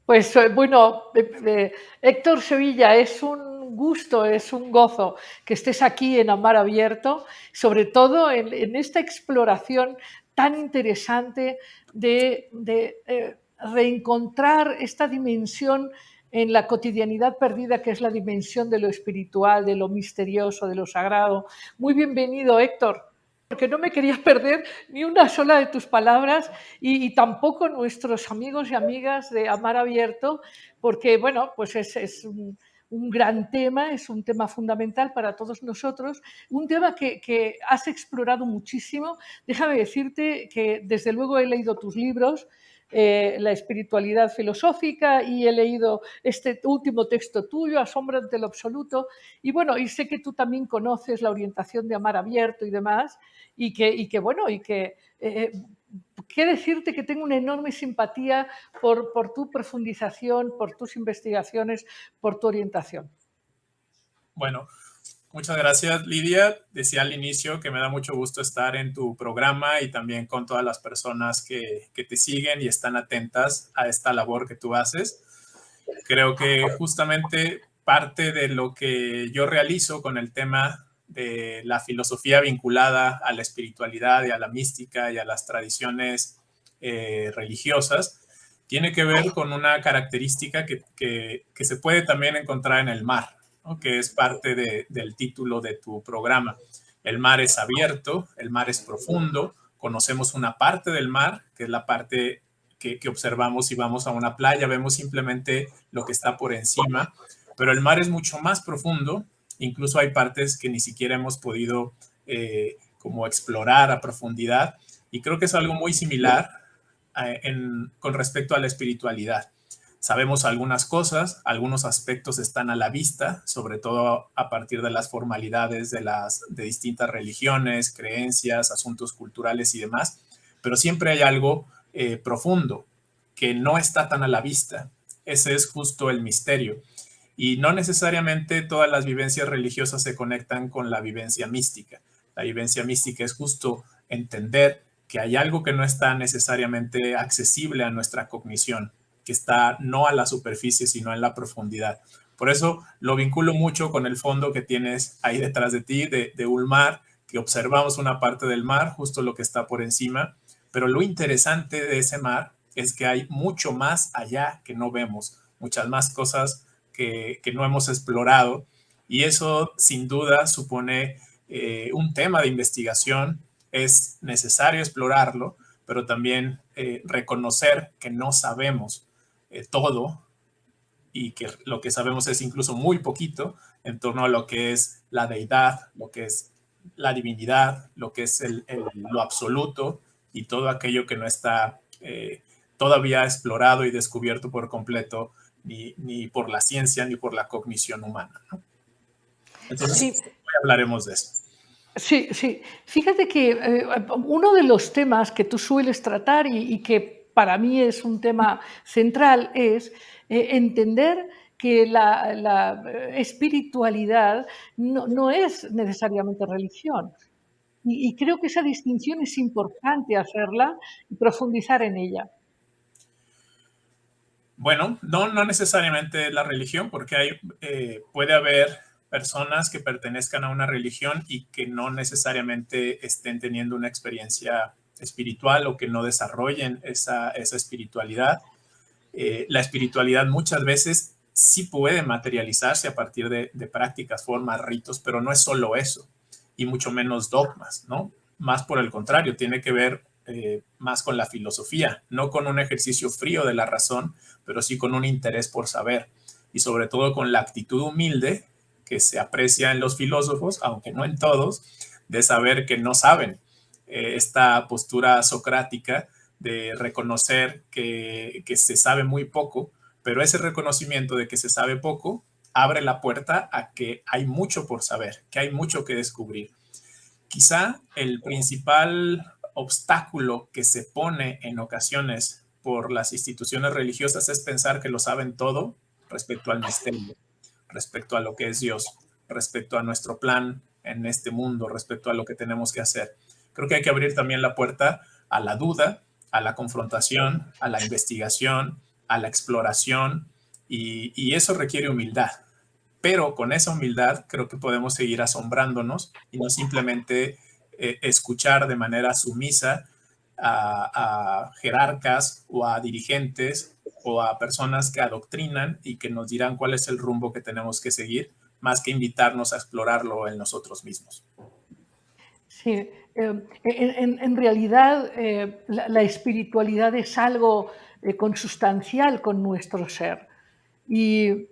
Pues bueno, Héctor Sevilla, es un gusto, es un gozo que estés aquí en Amar Abierto, sobre todo en esta exploración tan interesante de reencontrar esta dimensión en la cotidianidad perdida, que es la dimensión de lo espiritual, de lo misterioso, de lo sagrado. Muy bienvenido, Héctor, porque no me quería perder ni una sola de tus palabras y tampoco nuestros amigos y amigas de Amar Abierto, porque, bueno, pues es un gran tema, es un tema fundamental para todos nosotros, un tema que has explorado muchísimo. Déjame decirte que desde luego he leído tus libros, la espiritualidad filosófica, y he leído este último texto tuyo, Asombro ante lo absoluto, y bueno, y sé que tú también conoces la orientación de Amar Abierto y demás, y que qué decirte que tengo una enorme simpatía por tu profundización, por tus investigaciones, por tu orientación. Bueno, muchas gracias, Lidia. Decía al inicio que me da mucho gusto estar en tu programa y también con todas las personas que te siguen y están atentas a esta labor que tú haces. Creo que justamente parte de lo que yo realizo con el tema de la filosofía vinculada a la espiritualidad y a la mística y a las tradiciones religiosas tiene que ver con una característica que se puede también encontrar en el mar, ¿no? Que es parte del título de tu programa. El mar es abierto, el mar es profundo, conocemos una parte del mar, que es la parte que observamos si vamos a una playa, vemos simplemente lo que está por encima, pero el mar es mucho más profundo, incluso hay partes que ni siquiera hemos podido como explorar a profundidad, y creo que es algo muy similar con respecto a la espiritualidad. Sabemos algunas cosas, algunos aspectos están a la vista, sobre todo a partir de las formalidades de distintas religiones, creencias, asuntos culturales y demás, pero siempre hay algo profundo que no está tan a la vista. Ese es justo el misterio. Y no necesariamente todas las vivencias religiosas se conectan con la vivencia mística. La vivencia mística es justo entender que hay algo que no está necesariamente accesible a nuestra cognición, que está no a la superficie, sino en la profundidad. Por eso lo vinculo mucho con el fondo que tienes ahí detrás de ti, de un mar, que observamos una parte del mar, justo lo que está por encima, pero lo interesante de ese mar es que hay mucho más allá que no vemos, muchas más cosas que no hemos explorado, y eso sin duda supone un tema de investigación. Es necesario explorarlo, pero también reconocer que no sabemos todo y que lo que sabemos es incluso muy poquito en torno a lo que es la deidad, lo que es la divinidad, lo que es lo absoluto y todo aquello que no está todavía explorado y descubierto por completo ni por la ciencia ni por la cognición humana, ¿no? Entonces, Sí, hoy hablaremos de eso. sí, sí. Fíjate que uno de los temas que tú sueles tratar y que para mí es un tema central es entender que la espiritualidad no es necesariamente religión. Y creo que esa distinción es importante hacerla y profundizar en ella. Bueno, no necesariamente la religión, porque puede haber personas que pertenezcan a una religión y que no necesariamente estén teniendo una experiencia espiritual o que no desarrollen esa espiritualidad. La espiritualidad muchas veces sí puede materializarse a partir de prácticas, formas, ritos, pero no es solo eso, y mucho menos dogmas, ¿no? Más por el contrario, tiene que ver más con la filosofía, no con un ejercicio frío de la razón, pero sí con un interés por saber, y sobre todo con la actitud humilde que se aprecia en los filósofos, aunque no en todos, de saber que no saben. Esta postura socrática de reconocer que se sabe muy poco, pero ese reconocimiento de que se sabe poco abre la puerta a que hay mucho por saber, que hay mucho que descubrir. Quizá el principal obstáculo que se pone en ocasiones por las instituciones religiosas es pensar que lo saben todo respecto al misterio, respecto a lo que es Dios, respecto a nuestro plan en este mundo, respecto a lo que tenemos que hacer. Creo que hay que abrir también la puerta a la duda, a la confrontación, a la investigación, a la exploración y eso requiere humildad. Pero con esa humildad creo que podemos seguir asombrándonos y no simplemente escuchar de manera sumisa a jerarcas o a dirigentes o a personas que adoctrinan y que nos dirán cuál es el rumbo que tenemos que seguir, más que invitarnos a explorarlo en nosotros mismos. Sí, en realidad la espiritualidad es algo consustancial con nuestro ser. Y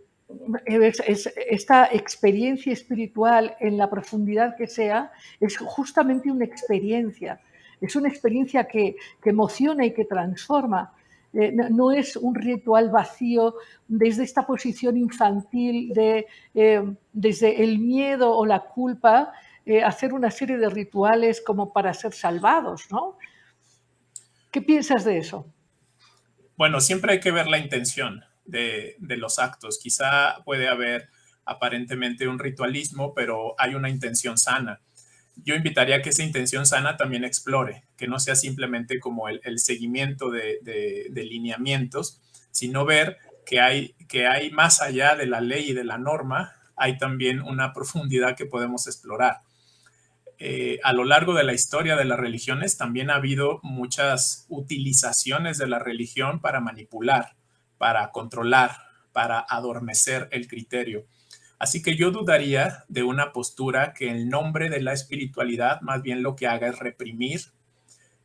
esta experiencia espiritual, en la profundidad que sea, es justamente una experiencia. Es una experiencia que emociona y que transforma. No es un ritual vacío desde esta posición infantil desde el miedo o la culpa, hacer una serie de rituales como para ser salvados, ¿no? ¿Qué piensas de eso? Bueno, siempre hay que ver la intención de los actos. Quizá puede haber aparentemente un ritualismo, pero hay una intención sana. Yo invitaría a que esa intención sana también explore, que no sea simplemente como el seguimiento de lineamientos, sino ver que hay más allá de la ley y de la norma, hay también una profundidad que podemos explorar. A lo largo de la historia de las religiones también ha habido muchas utilizaciones de la religión para manipular, para controlar, para adormecer el criterio. Así que yo dudaría de una postura que en nombre de la espiritualidad más bien lo que haga es reprimir,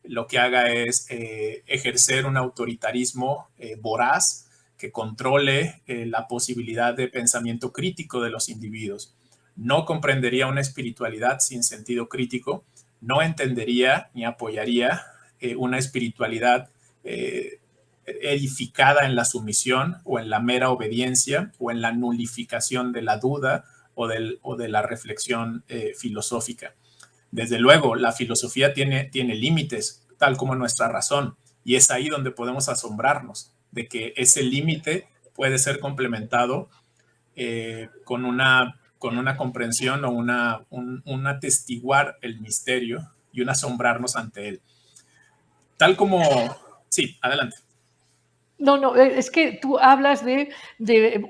lo que haga es ejercer un autoritarismo voraz que controle la posibilidad de pensamiento crítico de los individuos. No comprendería una espiritualidad sin sentido crítico, no entendería ni apoyaría una espiritualidad edificada en la sumisión o en la mera obediencia o en la nulificación de la duda o de la reflexión filosófica. Desde luego, la filosofía tiene límites, tal como nuestra razón, y es ahí donde podemos asombrarnos de que ese límite puede ser complementado con una comprensión o un atestiguar el misterio y un asombrarnos ante él. Tal como... Sí, adelante. No, es que tú hablas de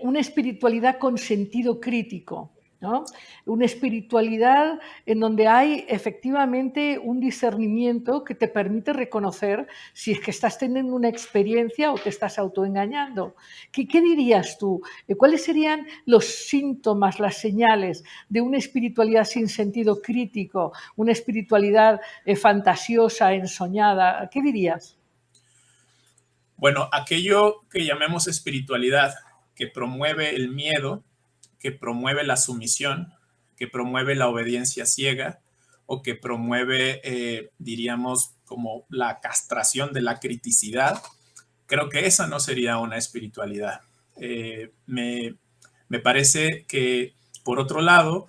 una espiritualidad con sentido crítico, ¿no? Una espiritualidad en donde hay efectivamente un discernimiento que te permite reconocer si es que estás teniendo una experiencia o te estás autoengañando. ¿Qué dirías tú? ¿Cuáles serían los síntomas, las señales de una espiritualidad sin sentido crítico, una espiritualidad fantasiosa, ensoñada? ¿Qué dirías? Bueno, aquello que llamemos espiritualidad, que promueve el miedo, que promueve la sumisión, que promueve la obediencia ciega o que promueve, diríamos, como la castración de la criticidad, creo que esa no sería una espiritualidad. Me parece que, por otro lado,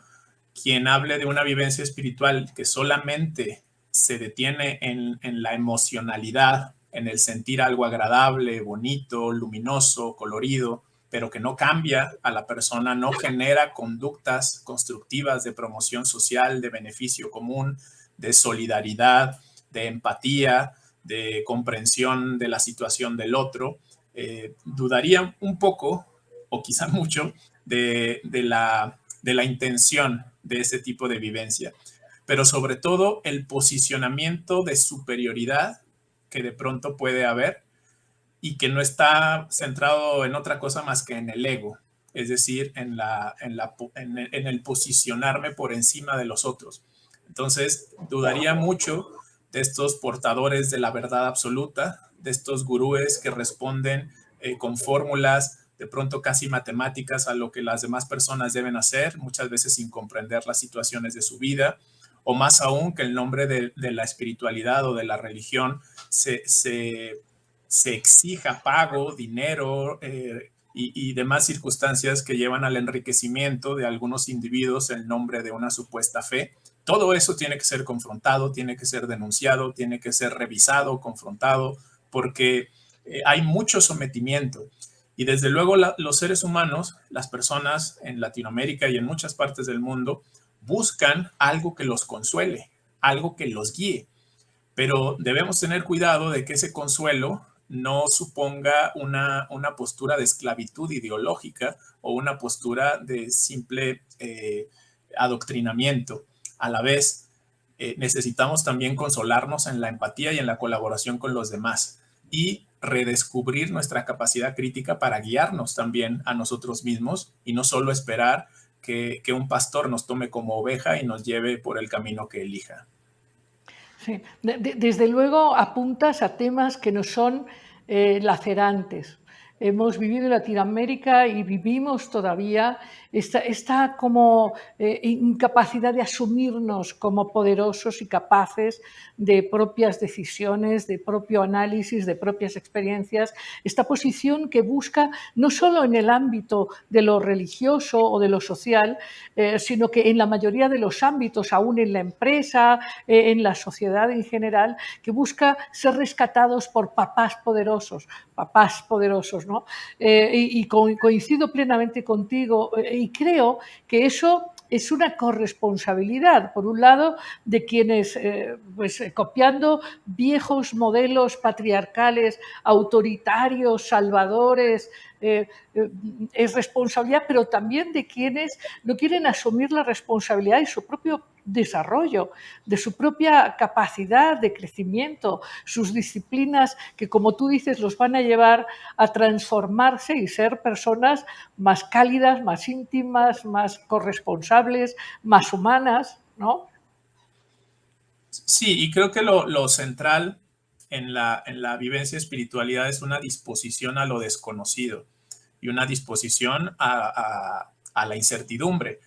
quien hable de una vivencia espiritual que solamente se detiene en la emocionalidad, en el sentir algo agradable, bonito, luminoso, colorido, pero que no cambia a la persona, no genera conductas constructivas de promoción social, de beneficio común, de solidaridad, de empatía, de comprensión de la situación del otro, dudaría un poco, o quizá mucho, de la intención de ese tipo de vivencia, pero sobre todo el posicionamiento de superioridad que de pronto puede haber y que no está centrado en otra cosa más que en el ego, es decir, en el posicionarme por encima de los otros. Entonces, dudaría mucho de estos portadores de la verdad absoluta, de estos gurúes que responden con fórmulas de pronto casi matemáticas a lo que las demás personas deben hacer, muchas veces sin comprender las situaciones de su vida, o más aún que el nombre de la espiritualidad o de la religión se exija pago, dinero y demás circunstancias que llevan al enriquecimiento de algunos individuos en nombre de una supuesta fe. Todo eso tiene que ser confrontado, tiene que ser denunciado, tiene que ser revisado, confrontado, porque hay mucho sometimiento. Y desde luego los seres humanos, las personas en Latinoamérica y en muchas partes del mundo, buscan algo que los consuele, algo que los guíe. Pero debemos tener cuidado de que ese consuelo no suponga una postura de esclavitud ideológica o una postura de simple adoctrinamiento. A la vez, necesitamos también consolarnos en la empatía y en la colaboración con los demás y redescubrir nuestra capacidad crítica para guiarnos también a nosotros mismos y no solo esperar que un pastor nos tome como oveja y nos lleve por el camino que elija. Sí. Desde luego apuntas a temas que nos son lacerantes. Hemos vivido en Latinoamérica y vivimos todavía esta como incapacidad de asumirnos como poderosos y capaces de propias decisiones, de propio análisis, de propias experiencias. Esta posición que busca no solo en el ámbito de lo religioso o de lo social, sino que en la mayoría de los ámbitos, aún en la empresa, en la sociedad en general, que busca ser rescatados por papás poderosos, ¿no? Y coincido plenamente contigo y creo que eso es una corresponsabilidad, por un lado, de quienes, copiando viejos modelos patriarcales, autoritarios, salvadores, es responsabilidad, pero también de quienes no quieren asumir la responsabilidad de su propio desarrollo, de su propia capacidad de crecimiento, sus disciplinas que, como tú dices, los van a llevar a transformarse y ser personas más cálidas, más íntimas, más corresponsables, más humanas, ¿no? Sí, y creo que lo central en la vivencia espiritualidad es una disposición a lo desconocido y una disposición a la incertidumbre,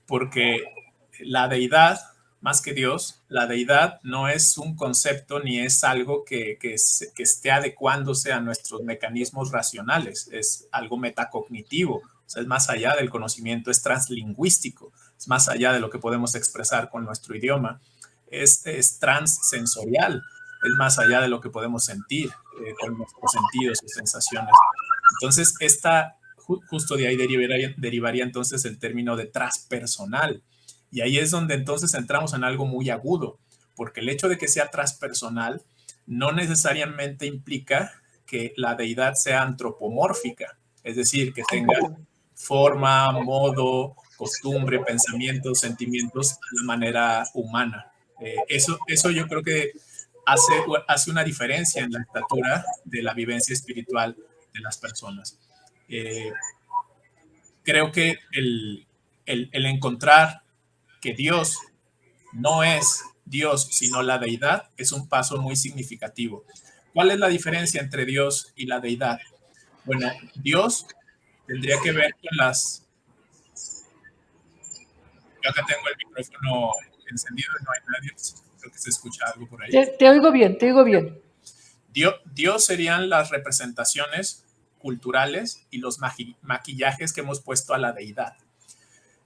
porque la deidad, más que Dios, la deidad no es un concepto ni es algo que esté adecuándose a nuestros mecanismos racionales, es algo metacognitivo, o sea, es más allá del conocimiento, es translingüístico, es más allá de lo que podemos expresar con nuestro idioma, es transsensorial, es más allá de lo que podemos sentir con nuestros sentidos y sensaciones. Entonces, justo de ahí derivaría entonces el término de transpersonal. Y ahí es donde entonces entramos en algo muy agudo, porque el hecho de que sea transpersonal no necesariamente implica que la deidad sea antropomórfica, es decir, que tenga forma, modo, costumbre, pensamientos, sentimientos de manera humana. Eso yo creo que hace una diferencia en la estatura de la vivencia espiritual de las personas. Creo que el encontrar que Dios no es Dios, sino la deidad, es un paso muy significativo. ¿Cuál es la diferencia entre Dios y la deidad? Bueno, Dios tendría que ver con las... Yo acá tengo el micrófono encendido y no hay nadie, creo que se escucha algo por ahí. Te oigo bien, te oigo bien. Dios serían las representaciones culturales y los maquillajes que hemos puesto a la deidad.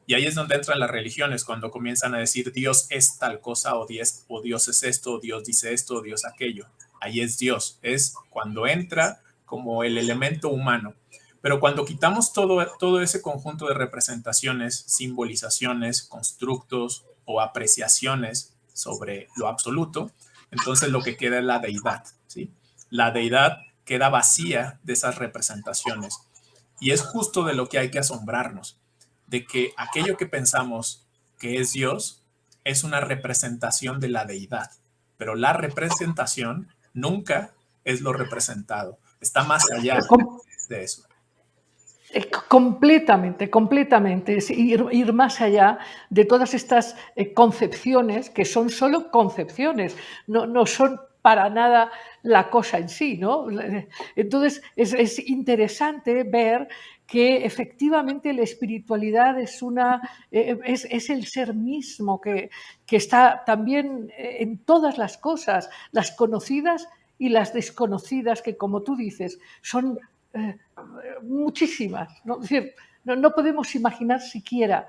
Y ahí es donde entran las religiones, cuando comienzan a decir Dios es tal cosa, o Dios es esto, o Dios dice esto, o Dios aquello. Ahí es Dios, es cuando entra como el elemento humano. Pero cuando quitamos todo ese conjunto de representaciones, simbolizaciones, constructos o apreciaciones sobre lo absoluto, entonces lo que queda es la deidad, ¿sí? La deidad queda vacía de esas representaciones. Y es justo de lo que hay que asombrarnos, de que aquello que pensamos que es Dios es una representación de la deidad, pero la representación nunca es lo representado, está más allá de eso. Completamente, completamente. Es ir más allá de todas estas concepciones que son solo concepciones, no son para nada la cosa en sí, ¿no? Entonces, es interesante ver que efectivamente la espiritualidad es el ser mismo que está también en todas las cosas, las conocidas y las desconocidas, que como tú dices, son muchísimas, ¿no? Es decir, no podemos imaginar siquiera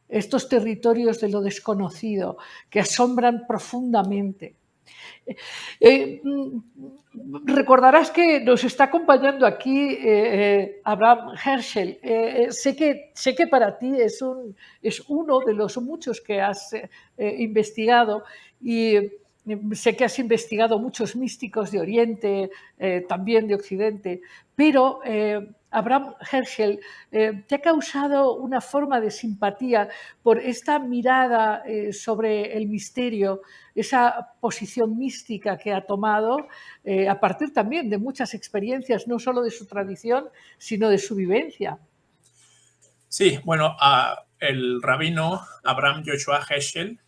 estos territorios de lo desconocido que asombran profundamente. Recordarás que nos está acompañando aquí Abraham Herschel. Sé que para ti es uno de los muchos que has investigado y sé que has investigado muchos místicos de Oriente, también de Occidente, pero Abraham Herschel te ha causado una forma de simpatía por esta mirada sobre el misterio, esa posición mística que ha tomado a partir también de muchas experiencias, no solo de su tradición, sino de su vivencia. Sí, bueno, el rabino Abraham Joshua Heschel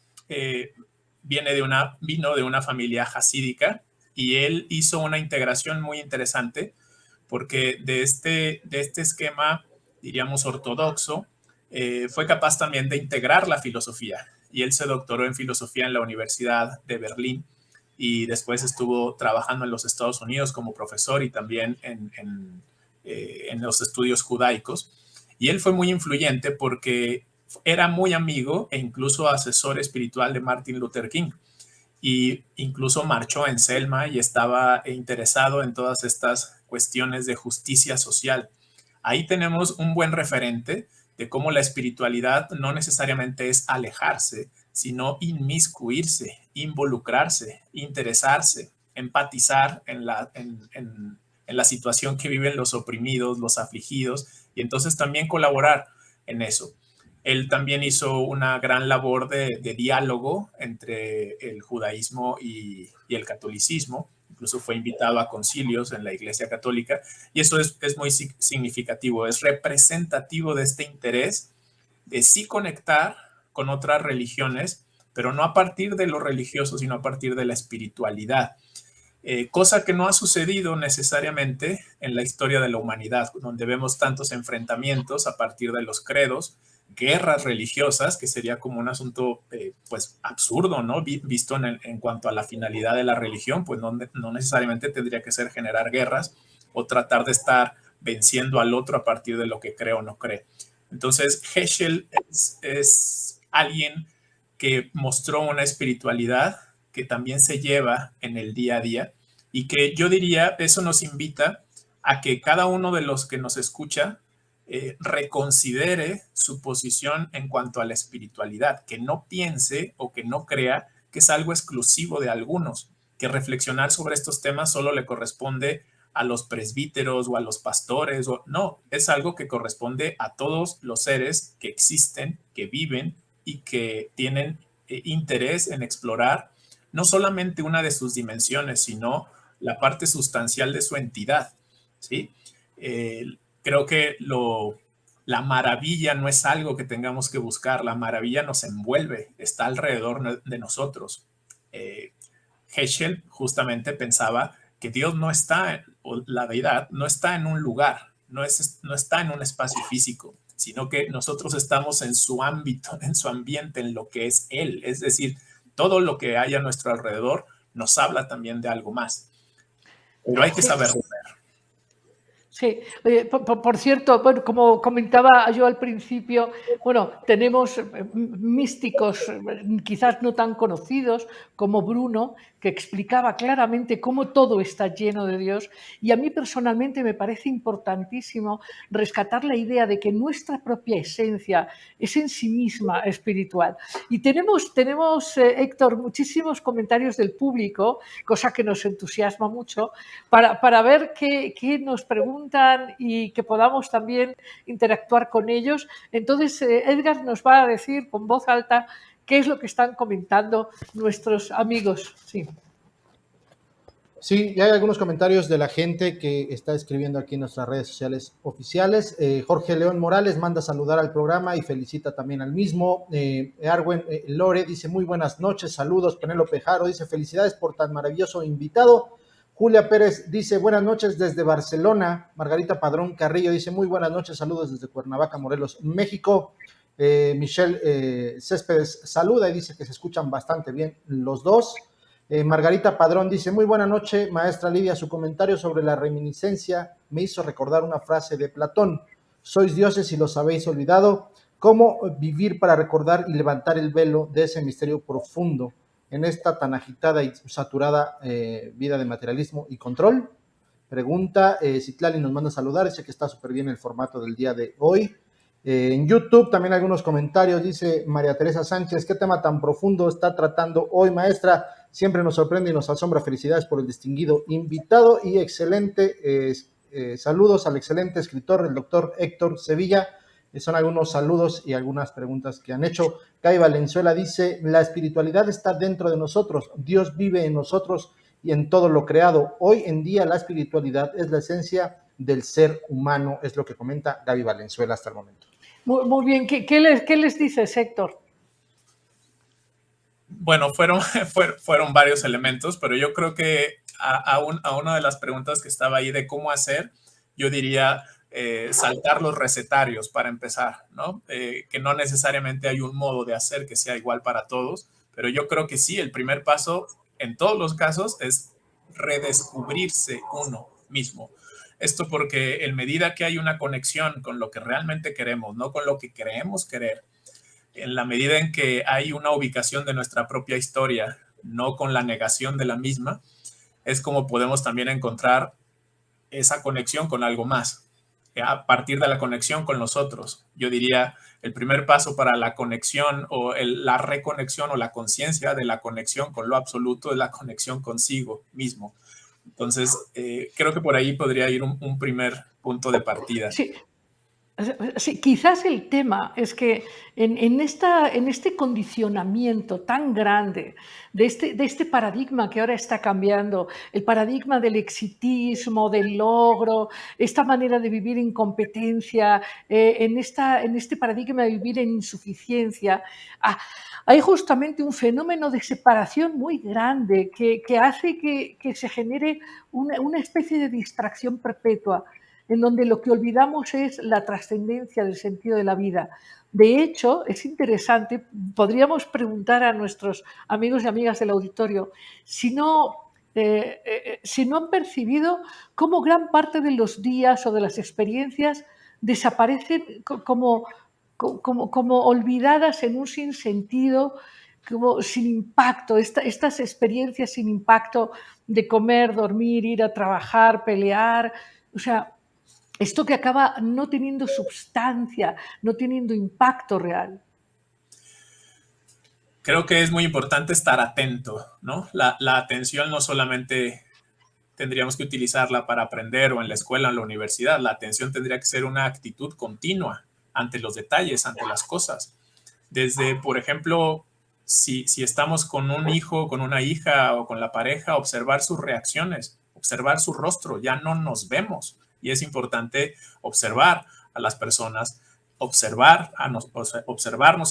vino de una familia jasídica y él hizo una integración muy interesante porque de este esquema, diríamos, ortodoxo, fue capaz también de integrar la filosofía. Y él se doctoró en filosofía en la Universidad de Berlín y después estuvo trabajando en los Estados Unidos como profesor y también en los estudios judaicos. Y él fue muy influyente porque era muy amigo e incluso asesor espiritual de Martin Luther King y incluso marchó en Selma y estaba interesado en todas estas cuestiones de justicia social. Ahí tenemos un buen referente de cómo la espiritualidad no necesariamente es alejarse, sino inmiscuirse, involucrarse, interesarse, empatizar en la situación que viven los oprimidos, los afligidos, y entonces también colaborar en eso. Él también hizo una gran labor de diálogo entre el judaísmo y el catolicismo. Incluso fue invitado a concilios en la Iglesia Católica. Y eso es muy significativo, es representativo de este interés de sí conectar con otras religiones, pero no a partir de lo religioso, sino a partir de la espiritualidad. Cosa que no ha sucedido necesariamente en la historia de la humanidad, donde vemos tantos enfrentamientos a partir de los credos, guerras religiosas, que sería como un asunto pues absurdo, ¿no? Visto en cuanto a la finalidad de la religión, pues no necesariamente tendría que ser generar guerras o tratar de estar venciendo al otro a partir de lo que cree o no cree. Entonces, Heschel es alguien que mostró una espiritualidad que también se lleva en el día a día y que yo diría, eso nos invita a que cada uno de los que nos escucha reconsidere su posición en cuanto a la espiritualidad, que no piense o que no crea que es algo exclusivo de algunos, que reflexionar sobre estos temas solo le corresponde a los presbíteros o a los pastores, no, es algo que corresponde a todos los seres que existen, que viven y que tienen interés en explorar no solamente una de sus dimensiones, sino la parte sustancial de su entidad, ¿sí? Creo que la maravilla no es algo que tengamos que buscar, la maravilla nos envuelve, está alrededor de nosotros. Heschel justamente pensaba que Dios no está, o la deidad no está en un lugar, no está en un espacio físico, sino que nosotros estamos en su ámbito, en su ambiente, en lo que es Él. Es decir, todo lo que hay a nuestro alrededor nos habla también de algo más. Pero hay que saberlo ver. Sí, por cierto, bueno, como comentaba yo al principio, bueno, tenemos místicos quizás no tan conocidos como Bruno, que explicaba claramente cómo todo está lleno de Dios, y a mí personalmente me parece importantísimo rescatar la idea de que nuestra propia esencia es en sí misma espiritual. Y tenemos Héctor, muchísimos comentarios del público, cosa que nos entusiasma mucho, para ver qué nos preguntan y que podamos también interactuar con ellos. Entonces, Edgar nos va a decir con voz alta qué es lo que están comentando nuestros amigos. Sí. Sí, ya hay algunos comentarios de la gente que está escribiendo aquí en nuestras redes sociales oficiales. Jorge León Morales manda saludar al programa y felicita también al mismo. Arwen Lore dice muy buenas noches, saludos. Penélope Jaro dice felicidades por tan maravilloso invitado. Julia Pérez dice buenas noches desde Barcelona. Margarita Padrón Carrillo dice muy buenas noches, saludos desde Cuernavaca, Morelos, México. Michelle Céspedes saluda y dice que se escuchan bastante bien los dos. Margarita Padrón dice, muy buena noche, maestra Lidia, su comentario sobre la reminiscencia me hizo recordar una frase de Platón, sois dioses y los habéis olvidado, ¿cómo vivir para recordar y levantar el velo de ese misterio profundo en esta tan agitada y saturada vida de materialismo y control? Pregunta, Citlali nos manda a saludar, dice que está súper bien el formato del día de hoy. En YouTube también algunos comentarios, dice María Teresa Sánchez, ¿qué tema tan profundo está tratando hoy, maestra? Siempre nos sorprende y nos asombra. Felicidades por el distinguido invitado y excelente, saludos al excelente escritor, el doctor Héctor Sevilla. Son algunos saludos y algunas preguntas que han hecho. Kai Valenzuela dice, la espiritualidad está dentro de nosotros, Dios vive en nosotros y en todo lo creado. Hoy en día la espiritualidad es la esencia del ser humano, es lo que comenta Gaby Valenzuela hasta el momento. Muy bien, ¿qué les dices, Héctor? Bueno, fueron varios elementos, pero yo creo que a una de las preguntas que estaba ahí de cómo hacer, yo diría saltar los recetarios para empezar, ¿no? Que no necesariamente hay un modo de hacer que sea igual para todos, pero yo creo que sí, el primer paso en todos los casos es redescubrirse uno mismo. Esto porque en medida que hay una conexión con lo que realmente queremos, no con lo que creemos querer, en la medida en que hay una ubicación de nuestra propia historia, no con la negación de la misma, es como podemos también encontrar esa conexión con algo más, a partir de la conexión con los otros. Yo diría, el primer paso para la conexión o la reconexión o la conciencia de la conexión con lo absoluto es la conexión consigo mismo. Entonces, creo que por ahí podría ir un primer punto de partida. Sí. Sí, quizás el tema es que en este condicionamiento tan grande de este paradigma que ahora está cambiando, el paradigma del exitismo, del logro, esta manera de vivir en competencia, en este paradigma de vivir en insuficiencia, hay justamente un fenómeno de separación muy grande que hace que se genere una especie de distracción perpetua, en donde lo que olvidamos es la trascendencia del sentido de la vida. De hecho, es interesante, podríamos preguntar a nuestros amigos y amigas del auditorio si no han percibido cómo gran parte de los días o de las experiencias desaparecen como olvidadas en un sinsentido, como sin impacto, estas experiencias sin impacto de comer, dormir, ir a trabajar, pelear, o sea, esto que acaba no teniendo sustancia, no teniendo impacto real. Creo que es muy importante estar atento, ¿no? La atención no solamente tendríamos que utilizarla para aprender o en la escuela o en la universidad, la atención tendría que ser una actitud continua ante los detalles, ante las cosas. Desde, por ejemplo, si estamos con un hijo, con una hija o con la pareja, observar sus reacciones, observar su rostro, ya no nos vemos y es importante observar a las personas, observarnos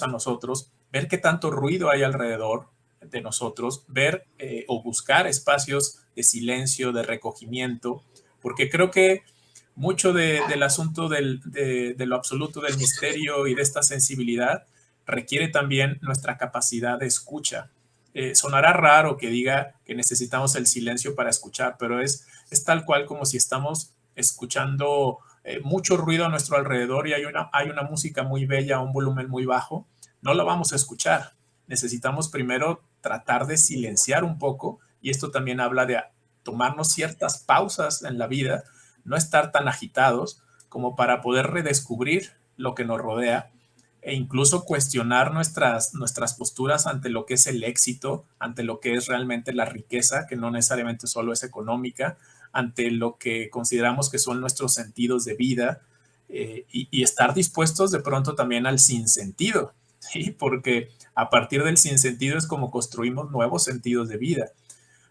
a nosotros, ver qué tanto ruido hay alrededor de nosotros, ver o buscar espacios de silencio, de recogimiento, porque creo que mucho del asunto de lo absoluto, del misterio y de esta sensibilidad requiere también nuestra capacidad de escucha. Sonará raro que diga que necesitamos el silencio para escuchar, pero es tal cual como si estamos escuchando mucho ruido a nuestro alrededor y hay una música muy bella a un volumen muy bajo, no la vamos a escuchar. Necesitamos primero tratar de silenciar un poco y esto también habla de tomarnos ciertas pausas en la vida, no estar tan agitados como para poder redescubrir lo que nos rodea e incluso cuestionar nuestras posturas ante lo que es el éxito, ante lo que es realmente la riqueza, que no necesariamente solo es económica, ante lo que consideramos que son nuestros sentidos de vida y estar dispuestos de pronto también al sinsentido, ¿sí? Porque a partir del sinsentido es como construimos nuevos sentidos de vida.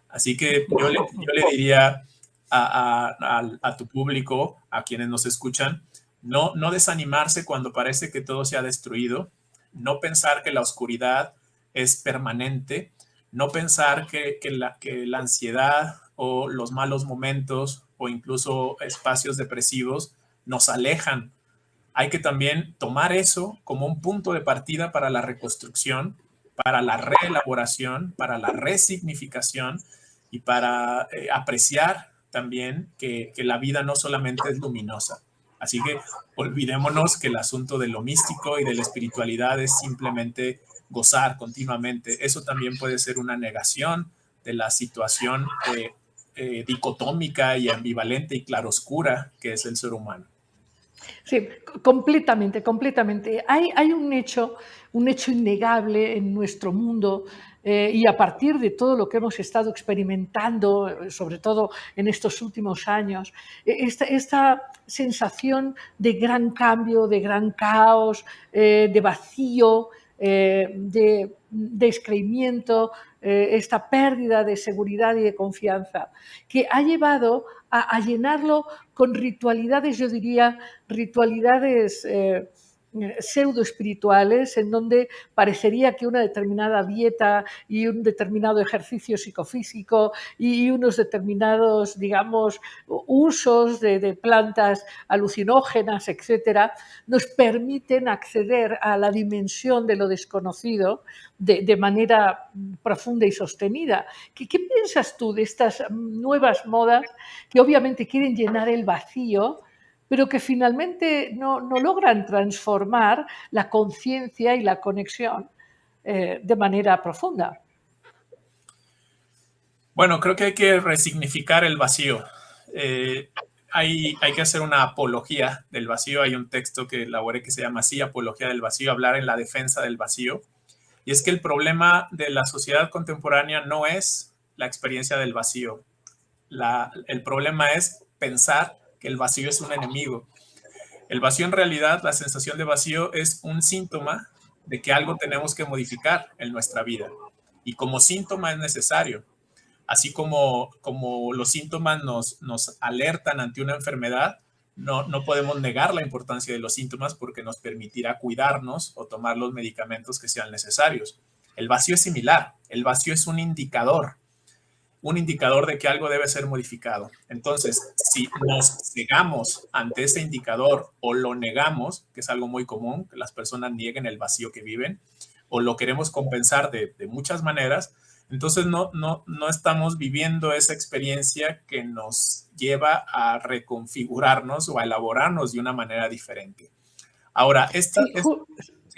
Así que yo le diría a tu público, a quienes nos escuchan, no desanimarse cuando parece que todo se ha destruido, no pensar que la oscuridad es permanente, no pensar que la ansiedad o los malos momentos o incluso espacios depresivos nos alejan. Hay que también tomar eso como un punto de partida para la reconstrucción, para la reelaboración, para la resignificación y para apreciar también que la vida no solamente es luminosa. Así que olvidémonos que el asunto de lo místico y de la espiritualidad es simplemente gozar continuamente. Eso también puede ser una negación de la situación dicotómica y ambivalente y claroscura que es el ser humano. Sí, completamente, completamente. Hay un hecho innegable en nuestro mundo, y a partir de todo lo que hemos estado experimentando, sobre todo en estos últimos años, esta sensación de gran cambio, de gran caos, de vacío, de descreimiento, esta pérdida de seguridad y de confianza, que ha llevado a llenarlo con ritualidades, yo diría, ritualidades pseudo espirituales, en donde parecería que una determinada dieta y un determinado ejercicio psicofísico y unos determinados, digamos, usos de plantas alucinógenas, etcétera, nos permiten acceder a la dimensión de lo desconocido de manera profunda y sostenida. ¿Qué piensas tú de estas nuevas modas que obviamente quieren llenar el vacío, pero que finalmente no logran transformar la conciencia y la conexión de manera profunda? Bueno, creo que hay que resignificar el vacío. Hay que hacer una apología del vacío. Hay un texto que elaboré que se llama así, Apología del Vacío, hablar en la defensa del vacío. Y es que el problema de la sociedad contemporánea no es la experiencia del vacío. El problema es pensar que el vacío es un enemigo. El vacío, en realidad, la sensación de vacío es un síntoma de que algo tenemos que modificar en nuestra vida. Y como síntoma es necesario. Así como los síntomas nos alertan ante una enfermedad, no podemos negar la importancia de los síntomas porque nos permitirá cuidarnos o tomar los medicamentos que sean necesarios. El vacío es similar. El vacío es un indicador de que algo debe ser modificado. Entonces, si nos cegamos ante ese indicador o lo negamos, que es algo muy común, que las personas nieguen el vacío que viven, o lo queremos compensar de muchas maneras, entonces no estamos viviendo esa experiencia que nos lleva a reconfigurarnos o a elaborarnos de una manera diferente. Ahora,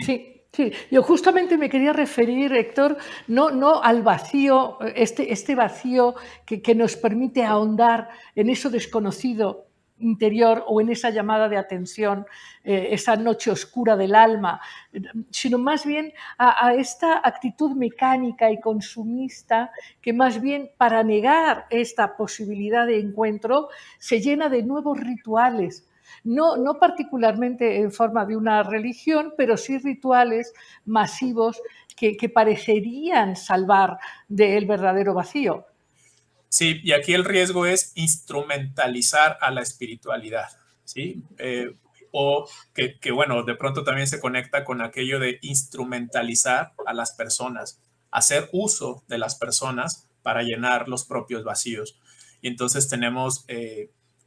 Sí, sí, yo justamente me quería referir, Héctor, no al vacío, este vacío que nos permite ahondar en eso desconocido interior o en esa llamada de atención, esa noche oscura del alma, sino más bien a esta actitud mecánica y consumista que más bien para negar esta posibilidad de encuentro se llena de nuevos rituales. No particularmente en forma de una religión, pero sí rituales masivos que parecerían salvar del verdadero vacío. Sí, y aquí el riesgo es instrumentalizar a la espiritualidad, ¿sí? O que, bueno, de pronto también se conecta con aquello de instrumentalizar a las personas, hacer uso de las personas para llenar los propios vacíos. Y entonces tenemos,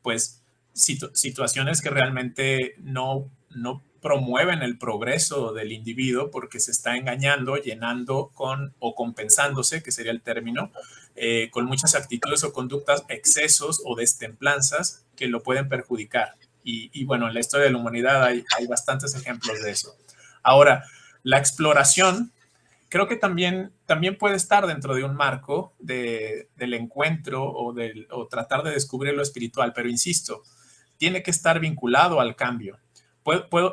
pues, situaciones que realmente no promueven el progreso del individuo porque se está engañando, llenando con o compensándose, que sería el término, con muchas actitudes o conductas, excesos o destemplanzas que lo pueden perjudicar. Y bueno, en la historia de la humanidad hay bastantes ejemplos de eso. Ahora, la exploración creo que también puede estar dentro de un marco del encuentro o tratar de descubrir lo espiritual, pero insisto, tiene que estar vinculado al cambio.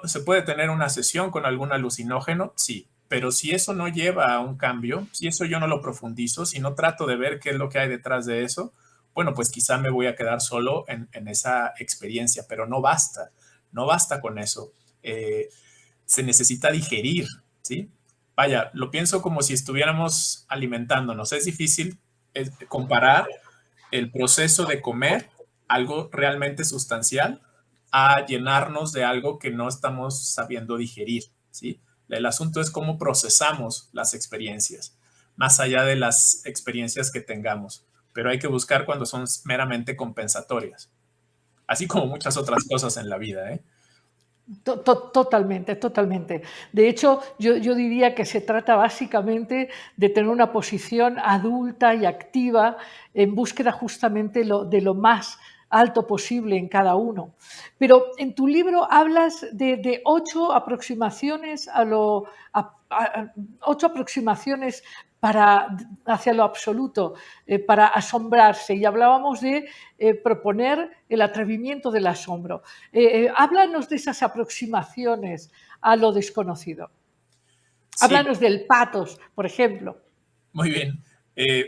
¿Se puede tener una sesión con algún alucinógeno? Sí, pero si eso no lleva a un cambio, si eso yo no lo profundizo, si no trato de ver qué es lo que hay detrás de eso, bueno, pues quizá me voy a quedar solo en esa experiencia, pero no basta con eso. Se necesita digerir, ¿sí? Vaya, lo pienso como si estuviéramos alimentándonos. Es difícil comparar el proceso de comer algo realmente sustancial a llenarnos de algo que no estamos sabiendo digerir, ¿sí? El asunto es cómo procesamos las experiencias, más allá de las experiencias que tengamos, pero hay que buscar cuando son meramente compensatorias, así como muchas otras cosas en la vida, ¿eh? Totalmente, totalmente. De hecho, yo diría que se trata básicamente de tener una posición adulta y activa en búsqueda justamente de lo más alto posible en cada uno. Pero en tu libro hablas de 8 aproximaciones 8 aproximaciones hacia lo absoluto, para asombrarse. Y hablábamos de proponer el atrevimiento del asombro. Háblanos de esas aproximaciones a lo desconocido. Sí. Háblanos del patos, por ejemplo. Muy bien.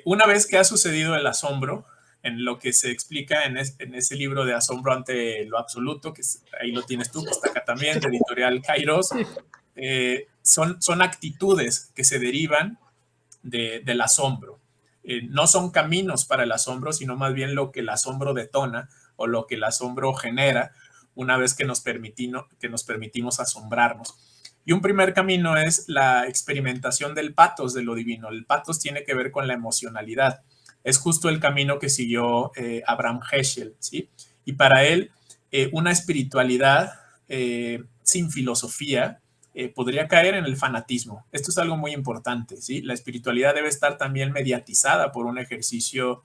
Una vez que ha sucedido el asombro, en lo que se explica en ese libro de Asombro ante lo absoluto, que ahí lo tienes tú, que está acá también, de Editorial Kairos, son actitudes que se derivan del asombro. No son caminos para el asombro, sino más bien lo que el asombro detona o lo que el asombro genera una vez que nos permitimos asombrarnos. Y un primer camino es la experimentación del patos de lo divino. El patos tiene que ver con la emocionalidad. Es justo el camino que siguió Abraham Heschel, ¿sí? Y para él, una espiritualidad sin filosofía podría caer en el fanatismo. Esto es algo muy importante, ¿sí? La espiritualidad debe estar también mediatizada por un ejercicio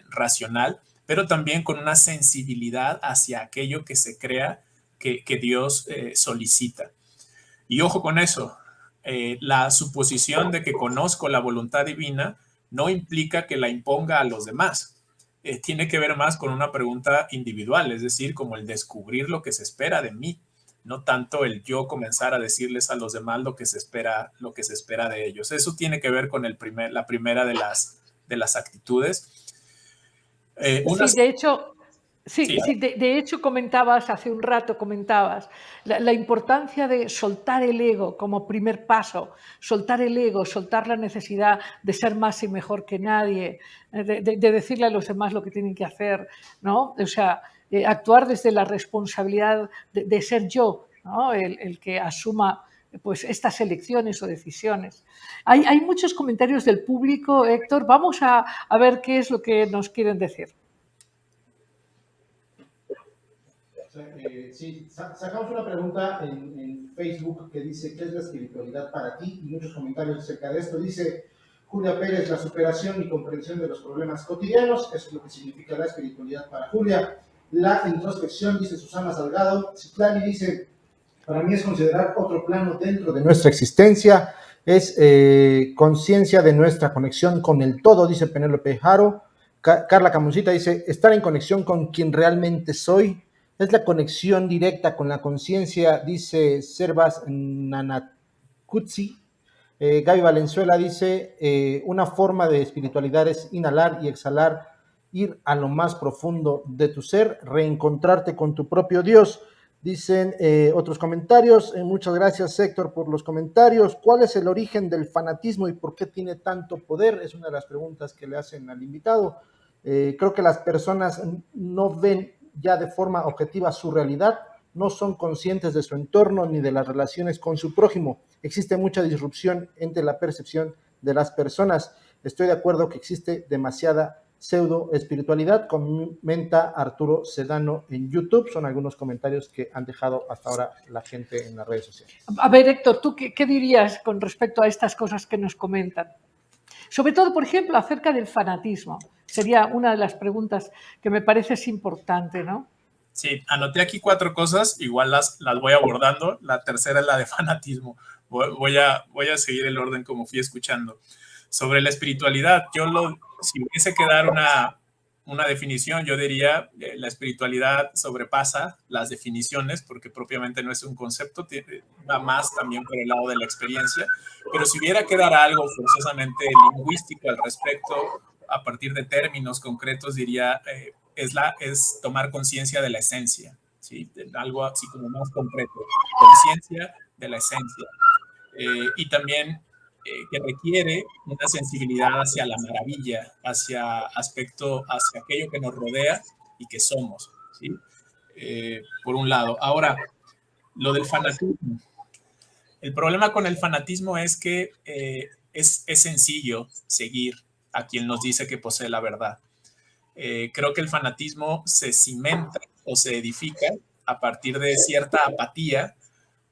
racional, pero también con una sensibilidad hacia aquello que se crea que Dios solicita. Y ojo con eso, la suposición de que conozco la voluntad divina no implica que la imponga a los demás. Tiene que ver más con una pregunta individual, es decir, como el descubrir lo que se espera de mí, no tanto el yo comenzar a decirles a los demás lo que se espera de ellos. Eso tiene que ver con la primera de las actitudes. Sí, de hecho, de hecho hace un rato comentabas la importancia de soltar el ego como primer paso, soltar el ego, soltar la necesidad de ser más y mejor que nadie, de decirle a los demás lo que tienen que hacer, ¿no? O sea, actuar desde la responsabilidad de ser yo, ¿no? El que asuma pues estas elecciones o decisiones. Hay muchos comentarios del público, Héctor. Vamos a ver qué es lo que nos quieren decir. Sí, sacamos una pregunta en Facebook que dice, ¿qué es la espiritualidad para ti? Y muchos comentarios acerca de esto. Dice Julia Pérez, la superación y comprensión de los problemas cotidianos. Eso es lo que significa la espiritualidad para Julia. La introspección, dice Susana Salgado. Citlali dice, para mí es considerar otro plano dentro de nuestra existencia. Es conciencia de nuestra conexión con el todo, dice Penélope Jaro. Carla Camuncita dice, estar en conexión con quien realmente soy. Es la conexión directa con la conciencia, dice Servas Nanakutsi. Gaby Valenzuela dice, una forma de espiritualidad es inhalar y exhalar, ir a lo más profundo de tu ser, reencontrarte con tu propio Dios. Dicen otros comentarios, muchas gracias Héctor por los comentarios. ¿Cuál es el origen del fanatismo y por qué tiene tanto poder? Es una de las preguntas que le hacen al invitado. Creo que las personas no ven ya de forma objetiva su realidad, no son conscientes de su entorno ni de las relaciones con su prójimo. Existe mucha disrupción entre la percepción de las personas. Estoy de acuerdo que existe demasiada pseudo espiritualidad, comenta Arturo Sedano en YouTube. Son algunos comentarios que han dejado hasta ahora la gente en las redes sociales. A ver, Héctor, ¿tú qué dirías con respecto a estas cosas que nos comentan? Sobre todo, por ejemplo, acerca del fanatismo. Sería una de las preguntas que me parece es importante, ¿no? Sí, anoté aquí 4 cosas, igual las voy abordando. La tercera es la de fanatismo. Voy a seguir el orden como fui escuchando. Sobre la espiritualidad, si hubiese que dar una definición, yo diría la espiritualidad sobrepasa las definiciones, porque propiamente no es un concepto, va más también por el lado de la experiencia. Pero si hubiera que dar algo forzosamente lingüístico al respecto, a partir de términos concretos, diría es tomar conciencia de la esencia, ¿sí? Algo así como más concreto, conciencia de la esencia. Y también que requiere una sensibilidad hacia la maravilla, hacia aquello que nos rodea y que somos, ¿sí? Por un lado. Ahora, lo del fanatismo. El problema con el fanatismo es que es sencillo seguir a quien nos dice que posee la verdad. Creo que el fanatismo se cimenta o se edifica a partir de cierta apatía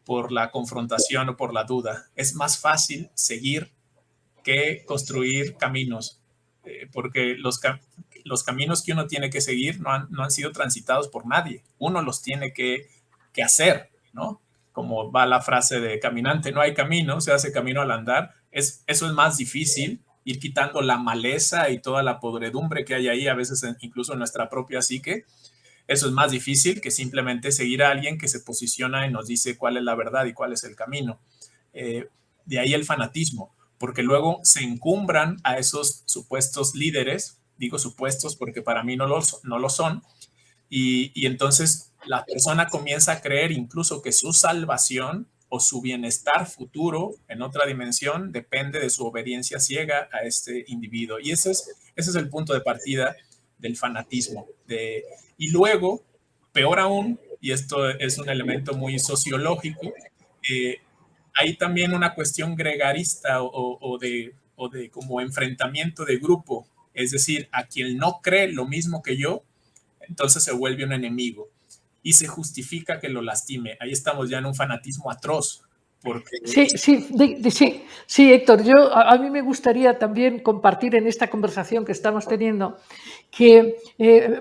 por la confrontación o por la duda. Es más fácil seguir que construir caminos, porque los caminos que uno tiene que seguir no han sido transitados por nadie. Uno los tiene que hacer, ¿no? Como va la frase de caminante, no hay camino, se hace camino al andar. Eso es más difícil, ir quitando la maleza y toda la podredumbre que hay ahí, a veces incluso en nuestra propia psique. Eso es más difícil que simplemente seguir a alguien que se posiciona y nos dice cuál es la verdad y cuál es el camino. De ahí el fanatismo, porque luego se encumbran a esos supuestos líderes, digo supuestos porque para mí no lo son, y entonces la persona comienza a creer incluso que su salvación o su bienestar futuro en otra dimensión depende de su obediencia ciega a este individuo. Y ese es el punto de partida del fanatismo. Y luego, peor aún, y esto es un elemento muy sociológico, hay también una cuestión gregarista o de como enfrentamiento de grupo. Es decir, a quien no cree lo mismo que yo, entonces se vuelve un enemigo y se justifica que lo lastime. Ahí estamos ya en un fanatismo atroz. Porque... Sí, Héctor, a mí me gustaría también compartir en esta conversación que estamos teniendo que